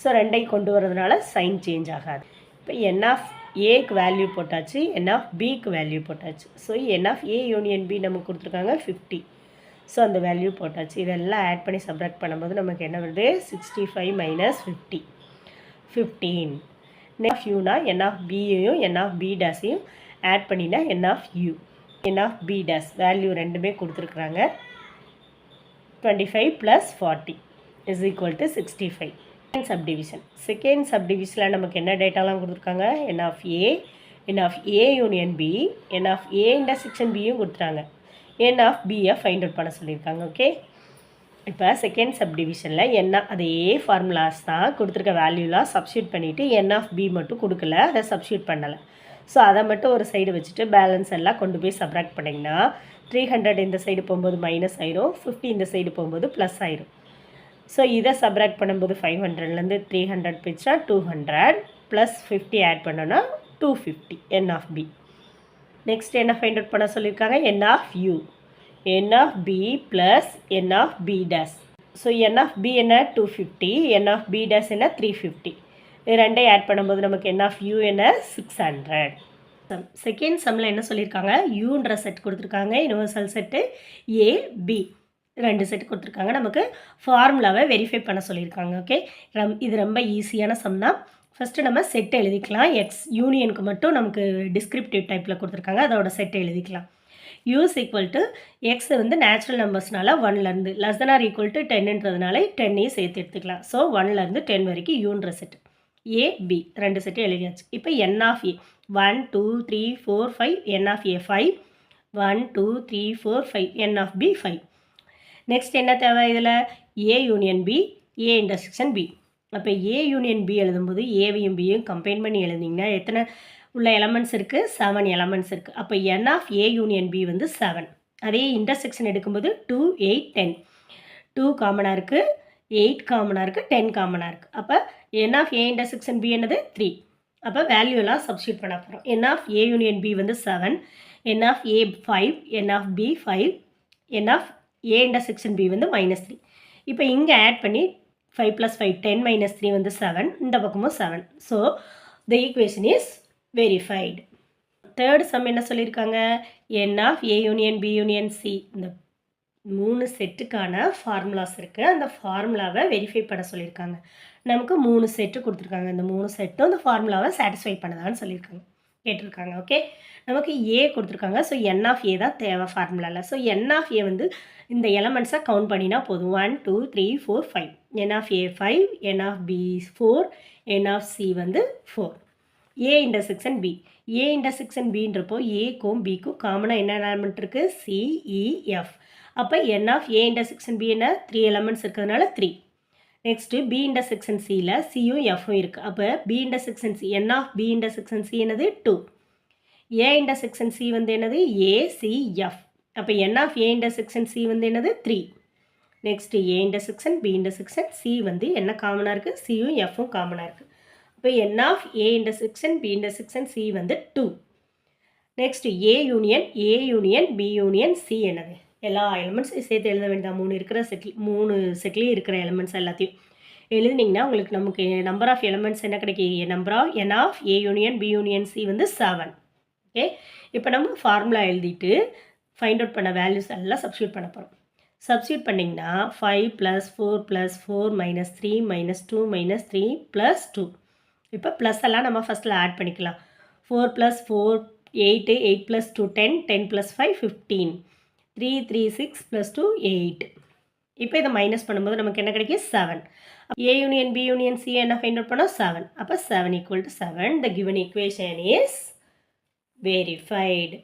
ஸோ ரெண்டையும் கொண்டு வரதுனால சைன் சேஞ்ச் ஆகாது. இப்போ என் ஆஃப் ஏக்கு வேல்யூ போட்டாச்சு, என் ஆஃப் பிக்கு வேல்யூ போட்டாச்சு. So n of A union B நமக்கு கொடுத்துருக்காங்க 50. ஸோ அந்த வேல்யூ போட்டாச்சு. இதெல்லாம் ஆட் பண்ணி சப்ராக்ட் பண்ணும்போது நமக்கு என்ன வருது? 65 மைனஸ் 50 15. n of uனா n of bயையும் n of b டேஸையும் ஆட் பண்ணினா n of u, n of b dash value ரெண்டுமே கொடுத்துருக்குறாங்க. 25 + 40 = 65. செகண்ட் சப்டிவிஷனில் நமக்கு என்ன டேட்டாலாம் கொடுத்துருக்காங்க? n of a, n of a union b, n of a intersection பியும் கொடுத்துட்டாங்க. n of bயை ஃபைண்ட் அவுட் பண்ண சொல்லியிருக்காங்க. ஓகே, இப்போ செகண்ட் சப்டிவிஷனில் என்ன அதே ஃபார்முலாஸ் தான் கொடுத்துருக்க வேல்யூலாம் சப்ஸ்டியூட் பண்ணிவிட்டு n of b மட்டும் கொடுக்கல, அதை சப்ஸ்டியூட் பண்ணலை. ஸோ அதை மட்டும் ஒரு சைடு வச்சுட்டு பேலன்ஸ் எல்லாம் கொண்டு போய் சப்ராக்ட் பண்ணிங்கன்னா 300 இந்த சைடு போகும்போது மைனஸ் ஆயிரும், 50 இந்த சைடு போகும்போது ப்ளஸ் ஆயிரும். ஸோ இதை சப்ராக்ட் பண்ணும்போது 500லேருந்து 300 பிரிச்சா 200 ப்ளஸ் 50 ஆட் பண்ணோன்னா 250 n of b. நெக்ஸ்ட் என்ன ஃபைண்ட் அவுட் பண்ண சொல்லியிருக்காங்க? n of u, n of b plus n of b days. So n of b என்ன 250, n of b dash என்ன 350. இது ரெண்டையும் ஆட் பண்ணும்போது நமக்கு n of u என்ன 600. செகண்ட் சம்மில் என்ன சொல்லியிருக்காங்க, யூன்ற செட் கொடுத்துருக்காங்க, யூனிவர்சல் செட்டு ஏ பி ரெண்டு செட் கொடுத்துருக்காங்க. நமக்கு ஃபார்முலாவை வெரிஃபை பண்ண சொல்லியிருக்காங்க. ஓகே, இது ரொம்ப ஈஸியான சம் தான். ஃபஸ்ட்டு நம்ம செட் எழுதிக்கலாம். எக்ஸ் யூனியனுக்கு மட்டும் நமக்கு டிஸ்கிரிப்டிவ் டைப்பில் கொடுத்துருக்காங்க, அதோட செட் எழுதிக்கலாம். யூஸ் ஈக்குவல் டு எக்ஸ் வந்து நேச்சுரல் நம்பர்ஸ்னால 1லேருந்து less then or equal to 10ன்றதுனால 10ஐயும் சேர்த்து எடுத்துக்கலாம். ஸோ 1லேருந்து 10 வரைக்கும் யூன்ற செட்டு ஏ பி ரெண்டு செட்டு எழுதியாச்சு. இப்போ n of A 1 2 3 4 5, n of A 5 1 2 3 4 5, n of B 5. Next என்ன தேவை, இதில் A union B, A intersection B. அப்போ ஏ யூனியன் பி எழுதும்போது ஏவையும் பியும் கம்பைன் பண்ணி எழுதிங்கன்னா எத்தனை உள்ள எலமெண்ட்ஸ் இருக்குது, 7 எலமெண்ட்ஸ் இருக்குது. அப்போ n of A union B வந்து 7. அதே இன்டர்செக்ஷன் எடுக்கும்போது 2 8 10, 2 காமனாக இருக்குது, 8 காமனாக இருக்குது, 10 காமனாக இருக்குது. அப்போ n of A intersection B என்னது 3. அப்போ வேல்யூலாம் சப்ஸ்டியூட் பண்ண போகிறோம். n of A union B வந்து 7, n of A 5, n of B 5, n of A intersection B வந்து -3. இப்போ இங்கே ஆட் பண்ணி 5 + 5 10 - 3 வந்து 7, இந்த பக்கமும் 7. So the equation is verified. Third sum என்ன சொல்லியிருக்காங்க, n of A union B union C, இந்த 3 செட்டுக்கான ஃபார்முலாஸ் இருக்குது, அந்த ஃபார்முலாவை வெரிஃபை பண்ண சொல்லியிருக்காங்க. நமக்கு 3 செட்டு கொடுத்துருக்காங்க, இந்த 3 செட்டும் அந்த ஃபார்முலாவை சாட்டிஸ்ஃபை பண்ணதான்னு சொல்லியிருக்காங்க, கேட்டிருக்காங்க. ஓகே, நமக்கு ஏ கொடுத்துருக்காங்க. ஸோ n ஆஃப் ஏ தான் தேவை ஃபார்முலாவில். ஸோ n ஆஃப் ஏ வந்து இந்த எலமெண்ட்ஸை கவுண்ட் பண்ணினா போதும். 1 2 3 4 5, n of A 5, n of B 4, n of C வந்து 4. A intersection B, A intersection பின்றப்போ ஏக்கும் பிக்கும் காமனாக என்ன எலமெண்ட் இருக்குது, சி இ எஃப். அப்போ n of A intersection B என்ன 3 எலமெண்ட்ஸ் இருக்கிறதுனால 3. நெக்ஸ்ட்டு பி இன்டர்செக்ஷன் சியில் சியும் எஃப்பும் இருக்குது. அப்போ B intersection C, n of B intersection C என்னது 2. ஏ இன்டர்செக்ஷன் சி வந்து என்னது ஏ சி எஃப். அப்போ n of A intersection C வந்து என்னது 3. Next A intersection B intersection C வந்து என்ன காமனாக இருக்குது, சியும் எஃப்பும் காமனாக இருக்குது. இப்போ n of A intersection B intersection C வந்து 2. Next A union B union C என்னது, எல்லா எலிமெண்ட்ஸையும் சேர்த்து எழுத வேண்டாம். 3 செட்லேயும் இருக்கிற எலிமெண்ட்ஸ் எல்லாத்தையும் எழுதினீங்கன்னா உங்களுக்கு நமக்கு நம்பர் ஆஃப் எலிமெண்ட்ஸ் என்ன கிடைக்கும், number of n of A union B union C வந்து 7. ஓகே, இப்போ நம்ம ஃபார்முலா எழுதிட்டு ஃபைண்ட் அவுட் பண்ண வேல்யூஸ் எல்லாம் சப்ஸ்டியூட் பண்ண போகிறோம். சப்ஸ்டியூட் பண்ணிங்கன்னா 5 + 4 + 4 - 3 - 2 - 3 + 2. இப்போ ப்ளஸ் எல்லாம் நம்ம ஃபஸ்ட்டில் ஆட் பண்ணிக்கலாம். 4 + 4 8, 8 + 2 10, 10 + 5 15, 3 3 6 + 2 8. இப்போ இதை மைனஸ் பண்ணும்போது நமக்கு என்ன கிடைக்கும் 7. A union B union C என்ன ஃபைண்ட் அவுட் பண்ணோம் 7. அப்போ 7 = 7. The given equation is verified.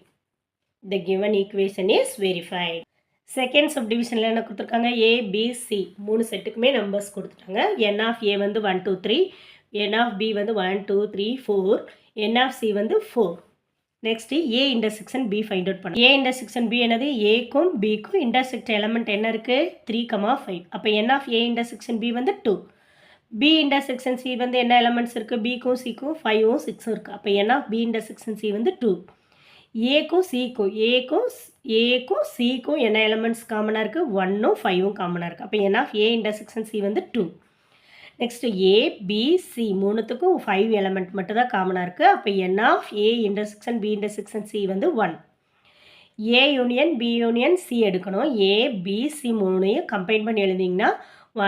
The given equation is verified. Second சப்டிவிஷனில் என்ன கொடுத்துருக்காங்க, ஏ பி சி 3 செட்டுக்குமே நம்பர்ஸ் கொடுத்துட்டாங்க. n ஆஃப் ஏ வந்து 1 2 3, n ஆஃப் பி வந்து 1 2 3 4, n ஆஃப் சி வந்து 4. Next A intersection B find out பண்ணணும். ஏ இன்டர்செக்ஷன் பி என்னது, ஏக்கும் பிக்கும் இன்டர்செக்ட் எலமெண்ட் என்ன இருக்குது 3, 5. அப்போ n of A intersection B வந்து 2. பி இன்டர்செக்ஷன் சி வந்து என்ன எலமெண்ட்ஸ் இருக்குது, பிக்கும் சிக்கும் 5ம் 6ம் இருக்குது. அப்போ n of B intersection C வந்து 2. ஏக்கும் சிக்கும் என்ன எலமெண்ட்ஸ் காமனாக இருக்குது, 1ம் 5ம் காமனாக இருக்குது. அப்போ n of A intersection C வந்து 2. நெக்ஸ்ட்டு ஏ பி சி 3த்துக்கும் 5 எலமெண்ட் மட்டும் தான் காமனாக இருக்குது. அப்போ n of A intersection B intersection C வந்து 1. A union B union C எடுக்கணும். ஏ பி சி 3ஐயும் கம்பைன் பண்ணி எழுதிங்கன்னா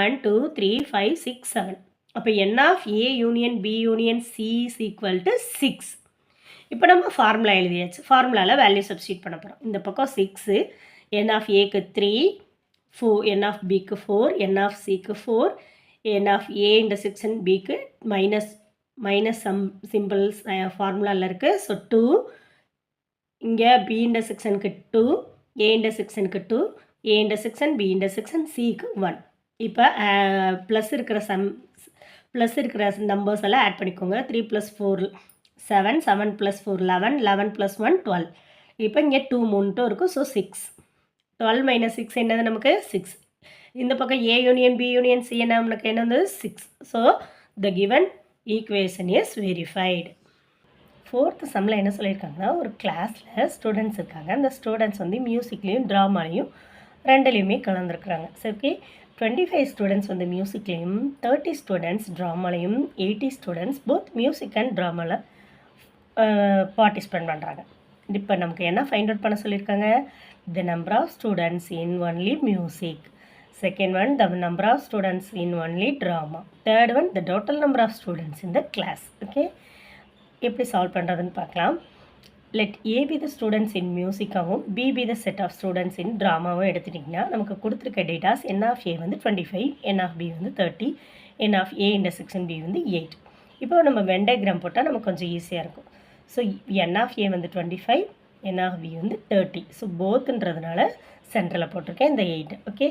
1 2 3 5 6 7. அப்போ n of A union B union C is equal to 6. இப்போ நம்ம ஃபார்முலா எழுதியாச்சு. ஃபார்முலாவில் வேல்யூ சப்ஸ்டியூட் பண்ண போகிறோம். இந்த பக்கம் 6, n ஆஃப் ஏக்கு 3, 4, n ஆஃப் பிக்கு 4, n ஆஃப் சிக்கு 4, n ஆஃப் ஏ இன்டர்செக்ஷன் பிக்கு மைனஸ் சம் சிம்பிள்ஸ் ஃபார்முலாவில் இருக்குது. ஸோ 2, இங்கே பி இன்டர்செக்ஷனுக்கு 2, ஏ இன்டர்செக்ஷனுக்கு 2, ஏ இன்டர்செக்ஷன் பி இன்டர்செக்ஷன் சிக்கு 1. இப்போ ப்ளஸ் இருக்கிற நம்பர்ஸ் எல்லாம் ஆட் பண்ணிக்கோங்க. 3 + 4 7, 7 + 4 11, 11 + 1 12. இப்போ இங்கே 2 3 இருக்கும். ஸோ 6. 12 - 6 என்னது நமக்கு 6. இந்த பக்கம் A union B union C என்ன நமக்கு என்ன வந்து 6. So the given equation is verified. Fourth சம்மில் என்ன சொல்லியிருக்காங்கன்னா, ஒரு கிளாஸில் ஸ்டூடெண்ட்ஸ் இருக்காங்க. அந்த ஸ்டூடெண்ட்ஸ் வந்து மியூசிக்லேயும் ட்ராமாலையும் ரெண்டுலேயுமே கலந்துருக்குறாங்க. சரி, ஓகே, 25 ஸ்டூடெண்ட்ஸ் வந்து மியூசிக்லேயும் 30 ஸ்டூடெண்ட்ஸ் ட்ராமாலையும் 80 ஸ்டூடெண்ட்ஸ் போத் மியூசிக் அண்ட் ட்ராமாவில் பார்ட்டிசிபேட் பண்ணுறாங்க. இப்போ நமக்கு என்ன ஃபைண்ட் அவுட் பண்ண சொல்லியிருக்காங்க? The number of students in only music. Second one, the number of students in only drama. Third one, the total number of students in the class. Okay, எப்படி solve பண்ணுறதுன்னு பார்க்கலாம். Let A be the students in மியூசிக்காகவும் B be the set of students in ட்ராமாவும் எடுத்துட்டிங்கன்னா நமக்கு கொடுத்துருக்க datas N of A வந்து 25, என் of B வந்து 30, என் ஆஃப் ஏ இன்டர்செக்ஷன் பி வந்து 8. இப்போ நம்ம வென் டயக்ராம் போட்டால் நமக்கு கொஞ்சம் ஈஸியாக இருக்கும். ஸோ என் ஆஃப் ஏ வந்து 25, என் ஆஃப் பி வந்து 30. ஸோ போத்துன்றதுனால சென்டரில் போட்டிருக்கேன் இந்த 8. ஓகே,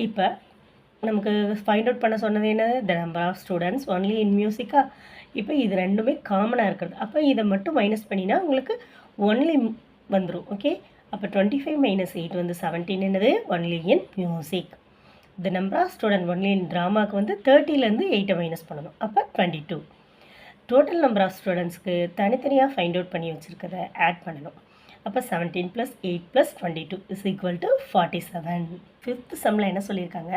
இப்போ நமக்கு ஃபைண்ட் அவுட் பண்ண சொன்னது என்னது? The number of students only in மியூசிக்கா. இப்போ இது ரெண்டுமே காமனாக இருக்கிறது. அப்போ இதை மட்டும் மைனஸ் பண்ணினா உங்களுக்கு ஒன்லி வந்துடும். ஓகே, அப்போ 25 - 8 வந்து 17 என்னது? Only in music. The number of student only in ட்ராமாவுக்கு வந்து 30லேருந்து 8 மைனஸ் பண்ணணும். அப்போ 22. டோட்டல் நம்பர் ஆஃப் ஸ்டூடெண்ட்ஸ்க்கு தனித்தனியாக ஃபைண்ட் அவுட் பண்ணி வச்சுருக்கிறத ஆட் பண்ணணும். அப்போ 17 + 8 + 22 = 47. ஃபிஃப்த் சம்மில் என்ன சொல்லியிருக்காங்க?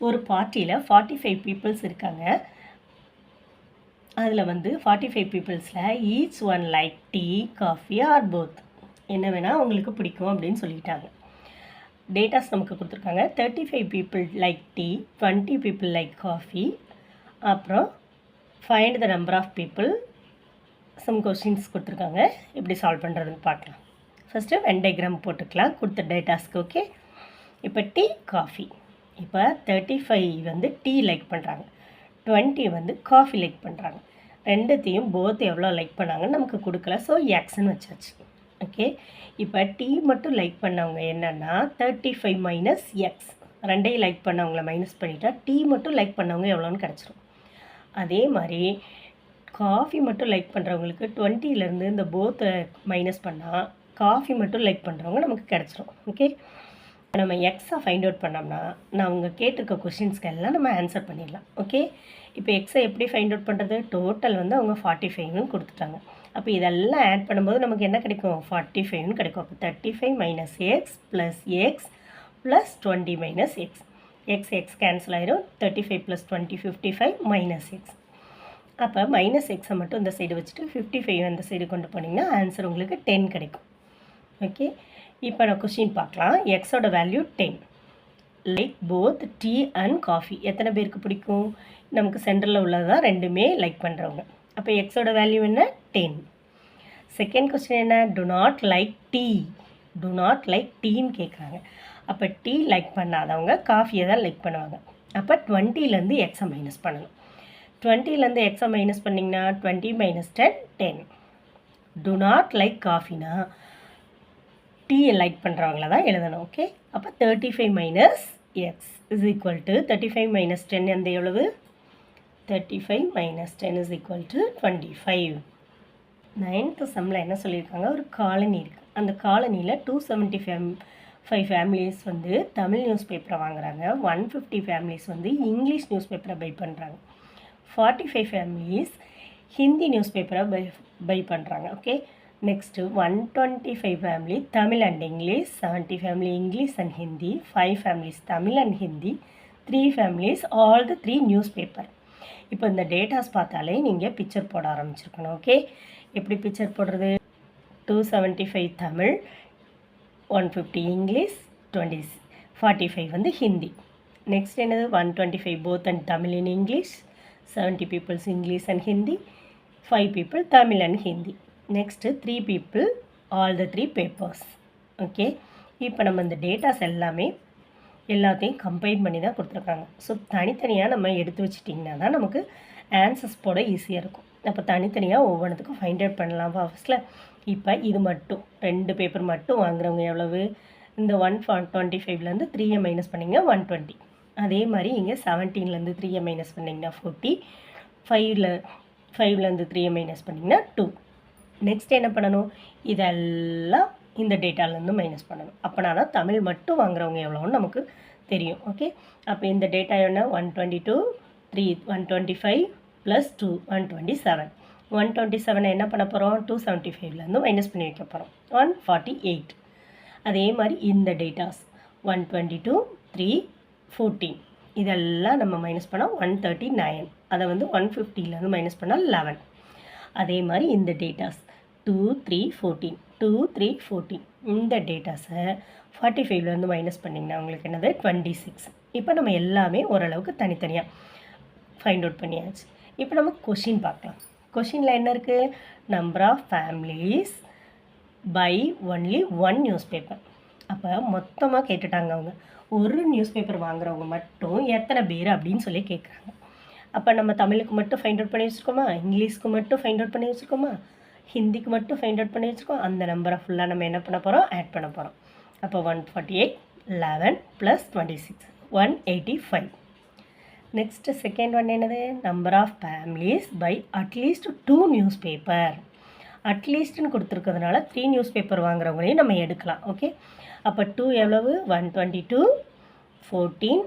ஒரு பார்ட்டியில் 45 பீப்புள்ஸ் இருக்காங்க. அதில் வந்து 45 பீப்புள்ஸில் each one like tea, coffee or both. என்ன வேணால் உங்களுக்கு பிடிக்கும் அப்படின்னு சொல்லிட்டாங்க. டேட்டாஸ் நமக்கு கொடுத்துருக்காங்க. 35 people like tea, 20 people like coffee. அப்புறம் find the number of people. Some questions கொடுத்துருக்காங்க. எப்படி சால்வ் பண்ணுறதுன்னு பார்க்கலாம். ஃபஸ்ட்டு வென் டயக்ராம் போட்டுக்கலாம் கொடுத்த டேட்டாஸ்க்கு. ஓகே, இப்போ டீ, காஃபி. இப்போ 35 வந்து டீ லைக் பண்ணுறாங்க, 20 வந்து காஃபி லைக் பண்ணுறாங்க. ரெண்டுத்தையும் போத் எவ்வளோ லைக் பண்ணாங்கன்னு நமக்கு கொடுக்கல. ஸோ எக்ஸ்ன்னு வச்சாச்சு. ஓகே, இப்போ டீ மட்டும் லைக் பண்ணவங்க என்னென்னா 35 - எக்ஸ். ரெண்டையும் லைக் பண்ணவங்கள மைனஸ் பண்ணிட்டா டீ மட்டும் லைக் பண்ணவங்க எவ்வளோன்னு கிடச்சிரும். அதே மாதிரி காஃபி மட்டும் லைக் பண்ணுறவங்களுக்கு 20லேருந்து இந்த போத்தை மைனஸ் பண்ணால் காஃபி மட்டும் லைக் பண்ணுறவங்க நமக்கு கிடச்சிரும். ஓகே, நம்ம எக்ஸை ஃபைண்ட் அவுட் பண்ணோம்னா நான் அவங்க கேட்டிருக்க கொஷின்ஸ்க்கு எல்லாம் நம்ம ஆன்சர் பண்ணிடலாம். ஓகே, இப்போ எக்ஸை எப்படி ஃபைண்ட் அவுட் பண்ணுறது? டோட்டல் வந்து அவங்க 45ன்னு கொடுத்துட்டாங்க. அப்போ இதெல்லாம் ஆட் பண்ணும்போது நமக்கு என்ன கிடைக்கும்? 45ன்னு கிடைக்கும். அப்போ 35 - X + X + 20 - X. X cancel ஆயிரும். 35 + 20 55 - எக்ஸ். அப்போ எக்ஸை மட்டும் இந்த சைடு வச்சுட்டு 55 அந்த சைடு கொண்டு போனீங்கன்னா ஆன்சர் உங்களுக்கு 10 கிடைக்கும். ஓகே, இப்போ நான் கொஸ்டின் பார்க்கலாம். எக்ஸோட value 10. Like both tea and coffee. எத்தனை பேருக்கு பிடிக்கும்? நமக்கு சென்டரில் உள்ளது தான் ரெண்டுமே லைக் பண்ணுறவங்க. அப்போ எக்ஸோட வேல்யூ என்ன? 10. செகண்ட் கொஸ்டின் என்ன? To not like tea. To not like டீன்னு கேட்குறாங்க. அப்போ டீ லைக் பண்ணாதவங்க காஃபியை தான் லைக் பண்ணுவாங்க. அப்போ 20லேருந்து எக்ஸை மைனஸ் பண்ணணும். 20லேருந்து எக்ஸை மைனஸ் பண்ணிங்கன்னா 20 - 10 10. டு நாட் லைக் காஃபினா டீயை லைக் பண்ணுறவங்கள தான் எழுதணும். ஓகே, அப்போ 35 - எக்ஸ் = 35 - 10 அந்த எவ்வளவு? 35 - 10 = 25. 9th சம்மில் என்ன சொல்லியிருக்காங்க? ஒரு காலனி இருக்குது. அந்த காலனியில் 275 ஃபேமிலிஸ் வந்து தமிழ் நியூஸ் பேப்பரை வாங்குறாங்க. 150 ஃபேமிலிஸ் வந்து இங்கிலீஷ் நியூஸ் பேப்பரை பை பண்ணுறாங்க. 45 ஃபேமிலிஸ் ஹிந்தி நியூஸ் பேப்பரை பை பண்ணுறாங்க. Okay, next 125 family Tamil and English, 70 family English and Hindi, 5 families Tamil and Hindi, 3 families all the 3 news paper. இப்போ இந்த டேட்டாஸ் பார்த்தாலே நீங்கள் பிக்சர் போட ஆரம்பிச்சிருக்கணும். ஓகே, எப்படி பிக்சர் போடுறது? 275 தமிழ், 150 இங்கிலீஷ், 45 வந்து ஹிந்தி. நெக்ஸ்ட் என்னது? 125 both and Tamil in English, 70 peoples English and Hindi, 5 people Tamil and Hindi. Next 3 people all the 3 papers. Okay, இப்போ நம்ம இந்த டேட்டாஸ் எல்லாத்தையும் கம்பைன் பண்ணி தான் கொடுத்துருக்காங்க. ஸோ தனித்தனியாக நம்ம எடுத்து வச்சிட்டிங்கன்னா தான் நமக்கு ஆன்சர்ஸ் போட ஈஸியாக இருக்கும். அப்போ தனித்தனியாக ஒவ்வொன்றுத்துக்கும் ஃபைண்ட் அவுட் பண்ணலாம் ஃபர்ஸ்ட்டில். இப்போ இது மட்டும் 2 பேப்பர் மட்டும் வாங்குறவங்க எவ்வளவு? இந்த 125லேருந்து 3 மைனஸ் பண்ணிங்கன்னா 120. அதே மாதிரி இங்கே 17லேருந்து 3 மைனஸ் பண்ணிங்கன்னா 40, 5லேருந்து 3 மைனஸ் பண்ணிங்கன்னா 2. நெக்ஸ்ட் என்ன பண்ணணும்? இதெல்லாம் இந்த டேட்டாலேருந்து மைனஸ் பண்ணணும். அப்போனா தான் தமிழ் மட்டும் வாங்குறவங்க எவ்வளோன்னு நமக்கு தெரியும். ஓகே, அப்போ இந்த டேட்டா என்ன? 122, 3, 125 + 2, 127. 127 என்ன பண்ண போகிறோம்? 275லேருந்து மைனஸ் பண்ணி வைக்க போகிறோம். 148. அதே மாதிரி இந்த டேட்டாஸ் 122, 3, 14. இதெல்லாம் நம்ம மைனஸ் பண்ணால் 139. அதை வந்து 150லேருந்து மைனஸ் பண்ணால் 11. அதே மாதிரி இந்த டேட்டாஸ் 2 3 14 2 3 14 இந்த டேட்டாஸை 45லேருந்து மைனஸ் பண்ணிங்கன்னா உங்களுக்கு என்னது 26. இப்போ நம்ம எல்லாமே ஓரளவுக்கு தனித்தனியாக ஃபைண்ட் அவுட் பண்ணியாச்சு. இப்போ நம்ம கொஷின் பார்க்கலாம். கொஷினில் என்ன இருக்குது? Number of families by only one newspaper. அப்போ மொத்தமாக கேட்டுட்டாங்க அவங்க. ஒரு நியூஸ் பேப்பர் வாங்குறவங்க மட்டும் எத்தனை பேர் அப்படின்னு சொல்லி கேட்குறாங்க. அப்போ நம்ம தமிழுக்கு மட்டும் ஃபைண்ட் அவுட் பண்ணி வச்சுருக்கோமா, இங்கிலீஷ்க்கு மட்டும் ஃபைண்ட் அவுட் பண்ணி வச்சுருக்கோமா, ஹிந்திக்கு மட்டும் ஃபைண்ட் அவுட் பண்ணி வச்சுருக்கோம். அந்த நம்பரை ஃபுல்லாக நம்ம என்ன பண்ண போகிறோம்? ஆட் பண்ண போகிறோம். அப்போ 148 11 + 26 185. நெக்ஸ்ட்டு செகண்ட் ஒன் என்னது? Number of families buy at least 2 news paper. அட்லீஸ்ட்னு கொடுத்துருக்கிறதுனால 3 நியூஸ் பேப்பர் வாங்குறவங்களையும் நம்ம எடுக்கலாம். ஓகே, அப்போ 2 எவ்வளவு? 122 14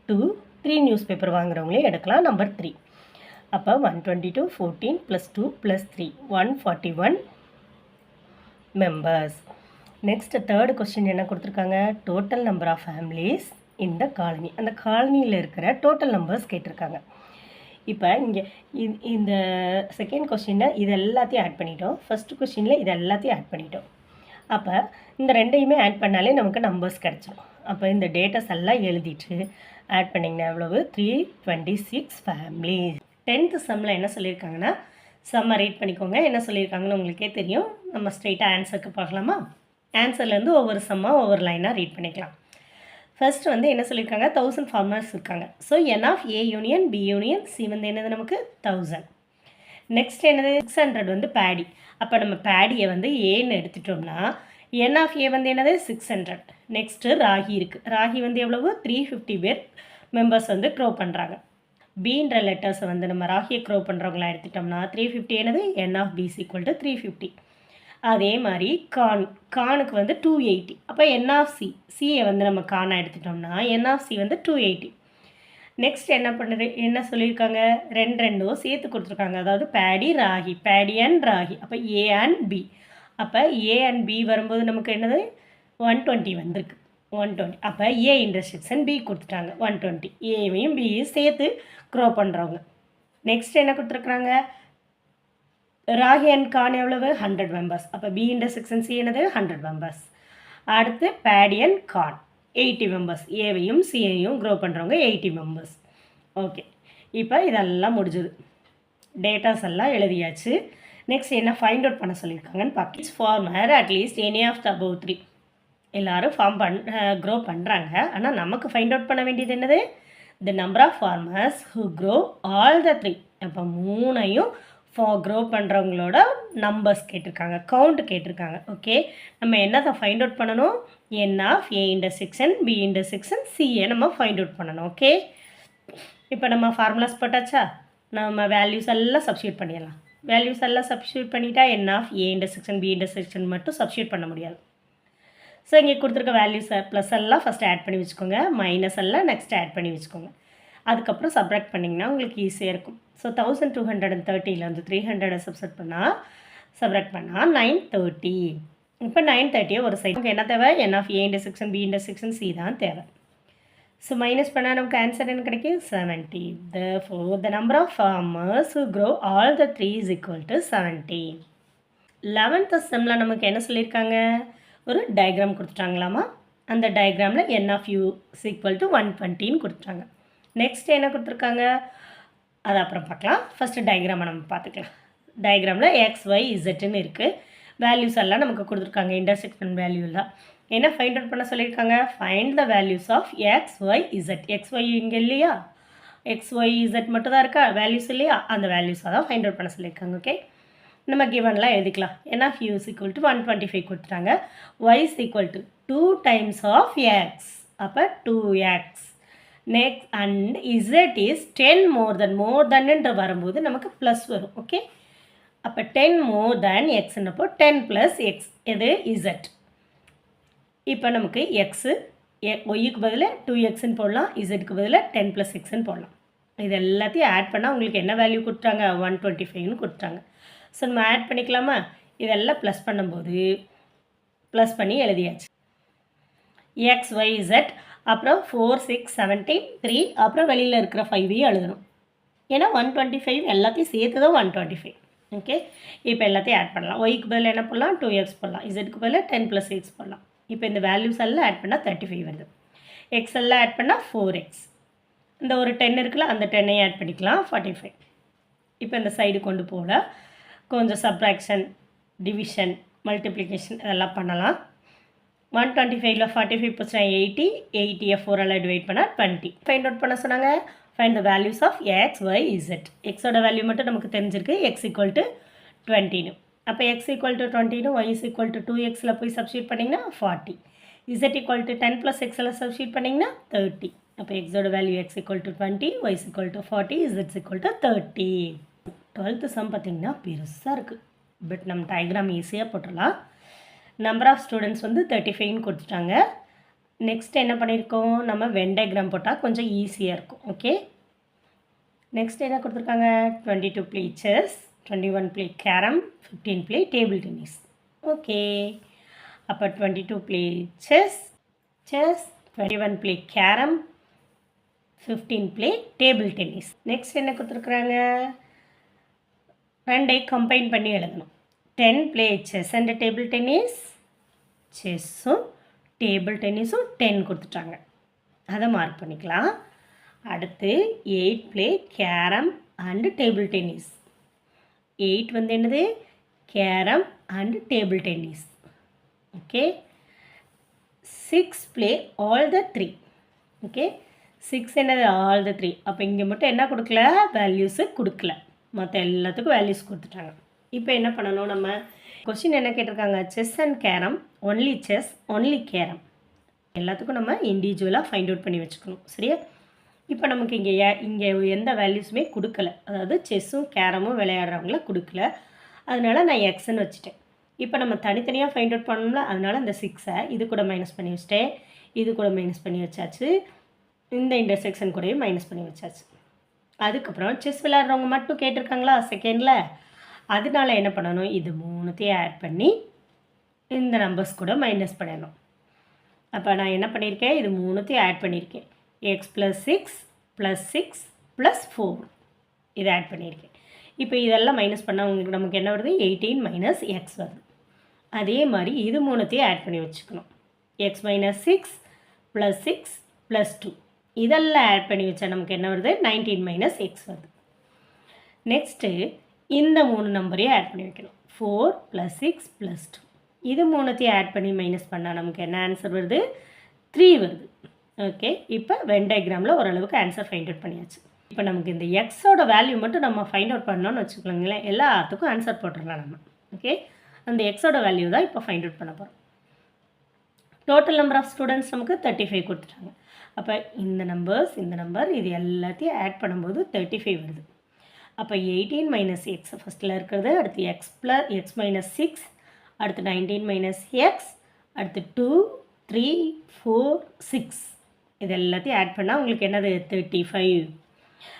2 3 நியூஸ் பேப்பர் வாங்குறவங்களையும் எடுக்கலாம். நம்பர் 3. அப்போ 122 14 + 2 + 3 141 மெம்பர்ஸ். நெக்ஸ்ட் தேர்டு கொஸ்டின் என்ன கொடுத்துருக்காங்க? டோட்டல் நம்பர் ஆஃப் ஃபேமிலிஸ் இந்த காலனி. அந்த காலனியில் இருக்கிற டோட்டல் நம்பர்ஸ் கேட்டிருக்காங்க. இப்போ இங்கே இந்த செகண்ட் கொஸ்டினில் இது எல்லாத்தையும் ஆட் பண்ணிட்டோம். ஃபஸ்ட்டு கொஸ்டினில் இது எல்லாத்தையும் ஆட் பண்ணிட்டோம். அப்போ இந்த ரெண்டையுமே ஆட் பண்ணாலே நமக்கு நம்பர்ஸ் கிடச்சிடும். அப்போ இந்த டேட்டாஸ் எல்லாம் எழுதிட்டு ஆட் பண்ணிங்கன்னா எவ்வளவு? 326 ஃபேமிலிஸ். 10th சம்மில் என்ன சொல்லியிருக்காங்கன்னா, சம்மை ரீட் பண்ணிக்கோங்க. என்ன சொல்லியிருக்காங்கன்னு உங்களுக்கே தெரியும். நம்ம ஸ்ட்ரெயிட்டாக ஆன்சருக்கு பார்க்கலாமா? ஆன்சர்லேருந்து ஒவ்வொரு சம்மாக ஒவ்வொரு லைனாக ரீட் பண்ணிக்கலாம். ஃபர்ஸ்ட் வந்து என்ன சொல்லியிருக்காங்க? 1000 ஃபார்மர்ஸ் இருக்காங்க. So N of A union B union C வந்து என்னது நமக்கு? 1000. நெக்ஸ்ட் என்னது? 600 வந்து பேடி. அப்போ நம்ம பேடியை வந்து ஏன்னு எடுத்துட்டோம்னா N ஆஃப் A வந்து என்னது? 600. நெக்ஸ்ட்டு ராகி இருக்குது. ராகி வந்து எவ்வளவு? 350 பேர் மெம்பர்ஸ் வந்து க்ரோ பண்ணுறாங்க. பீன்ற லெட்டர்ஸை வந்து நம்ம ராகியை க்ரோ பண்ணுறவங்களா எடுத்துட்டோம்னா 350 என்னது? N of B = 350. அதே மாதிரி கானுக்கு வந்து 280. அப்போ N ஆஃப் C, சியை வந்து நம்ம கானை எடுத்துட்டோம்னா N ஆஃப் C வந்து 280. நெக்ஸ்ட் என்ன சொல்லியிருக்காங்க? ரெண்டும் சேர்த்து கொடுத்துருக்காங்க. அதாவது பேடி ராகி, பேடி அண்ட் ராகி. அப்போ A அண்ட் B. அப்போ A அண்ட் B வரும்போது நமக்கு என்னது? 120 வந்திருக்கு. 120. அப்போ A இன்டர்செக்ஷன் B கொடுத்துட்டாங்க 120. ஏவையும் பியும் சேர்த்து க்ரோ பண்ணுறவங்க. நெக்ஸ்ட் என்ன கொடுத்துருக்குறாங்க? ராகி அண்ட் கான் எவ்வளவு? 100 மெம்பர்ஸ். அப்போ B இன்டர்செக்ஷன் C என்னது? 100 மெம்பர்ஸ். அடுத்து பேடி அண்ட் கான் 80 மெம்பர்ஸ். ஏவையும் சியையும் க்ரோ பண்ணுறவங்க 80 மெம்பர்ஸ். ஓகே, இப்போ இதெல்லாம் முடிஞ்சது. டேட்டாஸ் எல்லாம் எழுதியாச்சு. நெக்ஸ்ட் என்ன ஃபைண்ட் அவுட் பண்ண சொல்லியிருக்காங்கன்னு பார்க்க. Farmer at least any of the above 3. எல்லோரும் க்ரோ பண்ணுறாங்க. ஆனால் நமக்கு ஃபைண்ட் அவுட் பண்ண வேண்டியது என்னது? The number of farmers who grow all the 3. அப்போ 3ஐயும் க்ரோ பண்ணுறவங்களோட நம்பர்ஸ் கேட்டிருக்காங்க, கவுண்ட் கேட்டிருக்காங்க. ஓகே, நம்ம என்னத்தை ஃபைண்ட் அவுட் பண்ணணும்? N of A intersection B intersection Cயை நம்ம ஃபைண்ட் அவுட் பண்ணணும். ஓகே, இப்போ நம்ம ஃபார்முலாஸ் போட்டாச்சா? நம்ம வேல்யூஸ் எல்லாம் சப்ஸ்டியூட் பண்ணிடலாம். வேல்யூஸ் எல்லாம் சப்ஸ்டியூட் பண்ணிட்டா N of A intersection B intersection மட்டும் சப்ஸ்டியூட் பண்ண முடியாது. ஸோ இங்கே கொடுத்துருக்க வேல்யூஸை ப்ளஸ் எல்லாம் ஃபஸ்ட்டு ஆட் பண்ணி வச்சுக்கோங்க, மைனஸ் எல்லாம் நெக்ஸ்ட் ஆட் பண்ணி வச்சுக்கோங்க. அதுக்கப்புறம் சப்ராக்ட் பண்ணிங்கன்னா உங்களுக்கு ஈஸியாக இருக்கும். ஸோ 1230லேருந்து 300 சப்ராக்ட் பண்ணால் 930. இப்போ 930 ஒரு சைடு நமக்கு என்ன தேவை? N of A intersection B intersection C தான் தேவை. ஸோ மைனஸ் பண்ணால் நமக்கு ஆன்சர் என்ன கிடைக்கும்? 70. Therefore, the number of farmers who grow all the 3 is equal to 70. 11th சம்மில் நமக்கு என்ன சொல்லியிருக்காங்க? ஒரு டயக்ராம் கொடுத்துட்டாங்களாமா. அந்த டயக்ராமில் N of U is equal to 120ன்னு கொடுத்துட்டாங்க. நெக்ஸ்ட் என்ன கொடுத்துருக்காங்க? அது அப்புறம் பார்க்கலாம். ஃபஸ்ட்டு டயக்ராமை நம்ம பார்த்துக்கலாம். டயக்ராமில் XYZன்னு இருக்குது. வேல்யூஸ் எல்லாம் நமக்கு கொடுத்துருக்காங்க. இன்டர்செக்ஷன் வேல்யூலாம் என்ன ஃபைண்ட் அவுட் பண்ண சொல்லியிருக்காங்க? Find the values of XYZ. XY இங்கே இல்லையா? XYZ மட்டும் தான் இருக்கா? வேல்யூஸ் இல்லையா? அந்த வேல்யூஸை தான் ஃபைண்ட் அவுட் பண்ண சொல்லியிருக்காங்க. ஓகே, நம்ம கிவன்லாம் எழுதிக்கலாம். N of U is equal to 125 கொடுத்துட்டாங்க. Y is equal to 2 times of X. அப்போ 2X. Next and Z is 10 more than என்று வரும்போது நமக்கு ப்ளஸ் வரும். ஓகே, அப்போ 10 more than Xன்னப்போ 10 + X எது? Z. இப்போ நமக்கு X ஒய்க்கு பதில் 2Xன்னு போடலாம், Zக்கு பதில் 10 + Xன்னு போடலாம். இது எல்லாத்தையும் ஆட் பண்ணால் உங்களுக்கு என்ன வேல்யூ கொடுத்தாங்க? 125ன்னு கொடுத்தாங்க. ஸோ நம்ம ஆட் பண்ணிக்கலாமா? இதெல்லாம் ப்ளஸ் பண்ணும்போது ப்ளஸ் பண்ணி எழுதியாச்சு. XYZ அப்புறம் 4 6 17 3 அப்புறம் வெளியில் இருக்கிற 5ஐயும் எழுதணும். ஏன்னா 125 எல்லாத்தையும் சேர்த்து தான் 125. ஓகே, இப்போ எல்லாத்தையும் ஆட் பண்ணலாம். ஒய்க்கு பதில் என்ன பண்ணலாம், 2x போடலாம். இசட்க்கு பதில் 10 + x போடலாம். இப்போ இந்த வேல்யூஸ் எல்லாம் ஆட் பண்ணால் 35 வருது. எக்ஸ் எல்லாம் ஆட் பண்ணால் 4x. இந்த ஒரு 10 இருக்குல்ல, அந்த 10ஐயும் ஆட் பண்ணிக்கலாம், 45. இப்போ இந்த சைடு கொண்டு போகல கொஞ்சம் சப்ராக்ஷன், டிவிஷன், மல்டிப்ளிகேஷன் இதெல்லாம் பண்ணலாம். 125ல் 45 போச்சுன்னா 80, 80யை 4ஆல் டிவைட் பண்ணால் 20. ஃபைண்ட் அவுட் பண்ண சொன்னாங்க. ஃபைண்ட் த வேல்யூஸ் ஆஃப் x, y, z. எக்ஸோட வேல்யூ மட்டும் நமக்கு தெரிஞ்சிருக்கு, x = 20. அப்போ x = 20, y = 2xல போய் சப்ஸ்டியூட் பண்ணிங்கன்னா 40. z = 10 + x சப்ஸ்டியூட் பண்ணிங்கன்னா 30. அப்போ எக்ஸோட value x = 20, y = 40, z = 30. 12th some பார்த்திங்கன்னா பெருசாக இருக்குது. பட் நம்ம டயக்ராம் ஈஸியாக போட்டுடலாம். நம்பர் ஆஃப் ஸ்டூடெண்ட்ஸ் வந்து 35ன்னு கொடுத்துட்டாங்க. நெக்ஸ்ட் என்ன பண்ணியிருக்கோம், நம்ம வென் டயக்ராம் போட்டால் கொஞ்சம் ஈஸியாக இருக்கும். ஓகே, நெக்ஸ்ட் என்ன கொடுத்துருக்காங்க, 22 play chess, 21 play carrom, 15 play table tennis. Okay, அப்போ 22 play chess, 21 play carrom, 15 play table tennis. Next என்ன கொடுத்துருக்குறாங்க, ரெண்டையும் கம்பைன் பண்ணி எழுதணும். 10 play chess and table tennis, செஸ்ஸும் டேபிள் டென்னிஸும் 10 கொடுத்துட்டாங்க, அதை மார்க் பண்ணிக்கலாம். அடுத்து 8 play carrom and table tennis. 8 வந்து என்னது, carrom and table tennis. Okay, 6 play all the 3. Okay, 6 என்னது, ஆல் த 3. அப்போ இங்கே மட்டும் என்ன கொடுக்கல, வேல்யூஸு கொடுக்கல, மற்ற எல்லாத்துக்கும் வேல்யூஸ் கொடுத்துட்டாங்க. இப்போ என்ன பண்ணணும், நம்ம கொஸ்டின் என்ன கேட்டிருக்காங்க, chess and carrom, only chess only carrom, எல்லாத்துக்கும் நம்ம இண்டிவிஜுவலாக ஃபைண்ட் அவுட் பண்ணி வச்சுக்கணும். சரியா, இப்போ நமக்கு இங்கே எந்த வேல்யூஸுமே கொடுக்கல, அதாவது செஸ்ஸும் கேரமும் விளையாடுறவங்கள கொடுக்கல, அதனால் நான் எக்ஸ்ன்னு வச்சுட்டேன். இப்போ நம்ம தனித்தனியாக ஃபைண்ட் அவுட் பண்ணணும்ல, அதனால் இந்த 6ஐ இது கூட மைனஸ் பண்ணி வச்சுட்டேன், இது கூட மைனஸ் பண்ணி வச்சாச்சு, இந்த இன்டர்செக்ஷன் கூடயும் மைனஸ் பண்ணி வச்சாச்சு. அதுக்கப்புறம் செஸ் விளையாடுறவங்க மட்டும் கேட்டிருக்காங்களா செகண்டில், அதனால என்ன பண்ணணும், இது மூணுத்தையும் ஆட் பண்ணி இந்த நம்பர்ஸ் கூட மைனஸ் பண்ணணும். அப்போ நான் என்ன பண்ணியிருக்கேன், இது மூணுத்தையும் ஆட் பண்ணியிருக்கேன், x + 6 + 6 + 4 இதை ஆட் பண்ணியிருக்கேன். இப்போ இதெல்லாம் மைனஸ் பண்ணால் உங்களுக்கு நமக்கு என்ன வருது, 18 - x வருது. அதே மாதிரி இது மூணுத்தையும் ஆட் பண்ணி வச்சுக்கணும், x - 6 + 6 + 2 இதெல்லாம் ஆட் பண்ணி வச்சா நமக்கு என்ன வருது, 19 - x வருது. நெக்ஸ்ட்டு இந்த 3 நம்பரையும் ஆட் பண்ணி வைக்கணும், 4 + 6 + 2 இது மூணுத்தையும் ஆட் பண்ணி மைனஸ் பண்ணால் நமக்கு என்ன ஆன்சர் வருது, 3 வருது. ஓகே, இப்போ வென் டயக்ராமில் ஓரளவுக்கு ஆன்சர் ஃபைண்ட் அவுட் பண்ணியாச்சு. இப்போ நமக்கு இந்த எக்ஸோட வேல்யூ மட்டும் நம்ம ஃபைண்ட் அவுட் பண்ணோன்னு வச்சுக்கோங்களேன், எல்லாத்துக்கும் ஆன்சர் போட்டுடலாம் நம்ம. ஓகே, அந்த எக்ஸோட வேல்யூ தான் இப்போ ஃபைண்ட் அவுட் பண்ண போகிறோம். டோட்டல் நம்பர் ஆஃப் ஸ்டூடெண்ட்ஸ் நமக்கு 35 கொடுத்துட்டாங்க. அப்போ இந்த நம்பர் இது எல்லாத்தையும் ஆட் பண்ணும்போது 35 வருது. அப்போ 18 - x ஃபஸ்ட்டில் இருக்கிறது, அடுத்து x - 6, அடுத்து 19 - x, அடுத்து 2 3 4 6 இது எல்லாத்தையும் ஆட் பண்ணால் உங்களுக்கு என்னது, 35.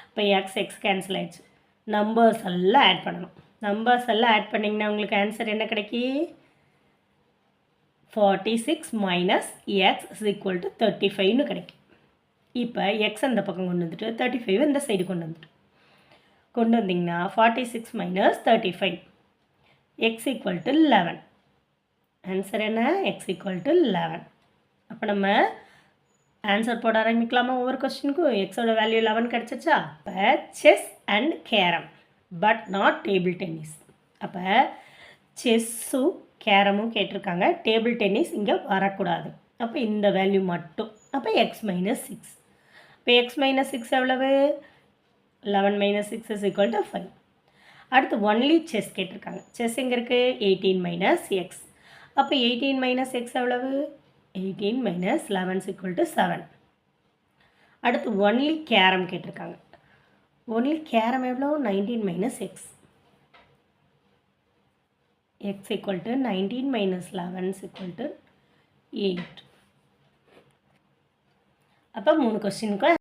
இப்போ x கேன்சல் ஆகிடுச்சு, நம்பர்ஸ் எல்லாம் ஆட் பண்ணணும். நம்பர்ஸ் எல்லாம் ஆட் பண்ணிங்கன்னா உங்களுக்கு ஆன்சர் என்ன கிடைக்கி, 46 - x = 35ன்னு கிடைக்கும். இப்போ x அந்த பக்கம் கொண்டு வந்துட்டு 35 இந்த சைடு கொண்டு வந்திங்கன்னா 46 - 35 x = 11. ஆன்சர் என்ன, x = 11. அப்போ நம்ம ஆன்சர் போட ஆரம்பிக்கலாமா, ஒவ்வொரு கொஸ்டினுக்கும். எக்ஸோட வேல்யூ 11 கிடச்சிச்சா. இப்போ chess and carrom but not table tennis. அப்போ செஸ்ஸும் கேரமும் கேட்டிருக்காங்க, டேபிள் டென்னிஸ் இங்கே வரக்கூடாது. அப்போ இந்த வேல்யூ மட்டும். அப்போ x - 6. இப்போ x - 6 எவ்வளவு, 11 - 6 = 5. அடுத்து ஒன்லி செஸ் கேட்டிருக்காங்க, செஸ் எங்கே இருக்குது, 18 - x. அப்போ 18 - x எவ்வளவு, 18 - 11 = 7. அடுத்து ஒன்லி கேரம் கேட்டிருக்காங்க, ஒன்லி கேரம் எவ்வளோ, 19 - x. x = 19 - 11 = 8. அப்போ 3 கொஸ்டினுக்கு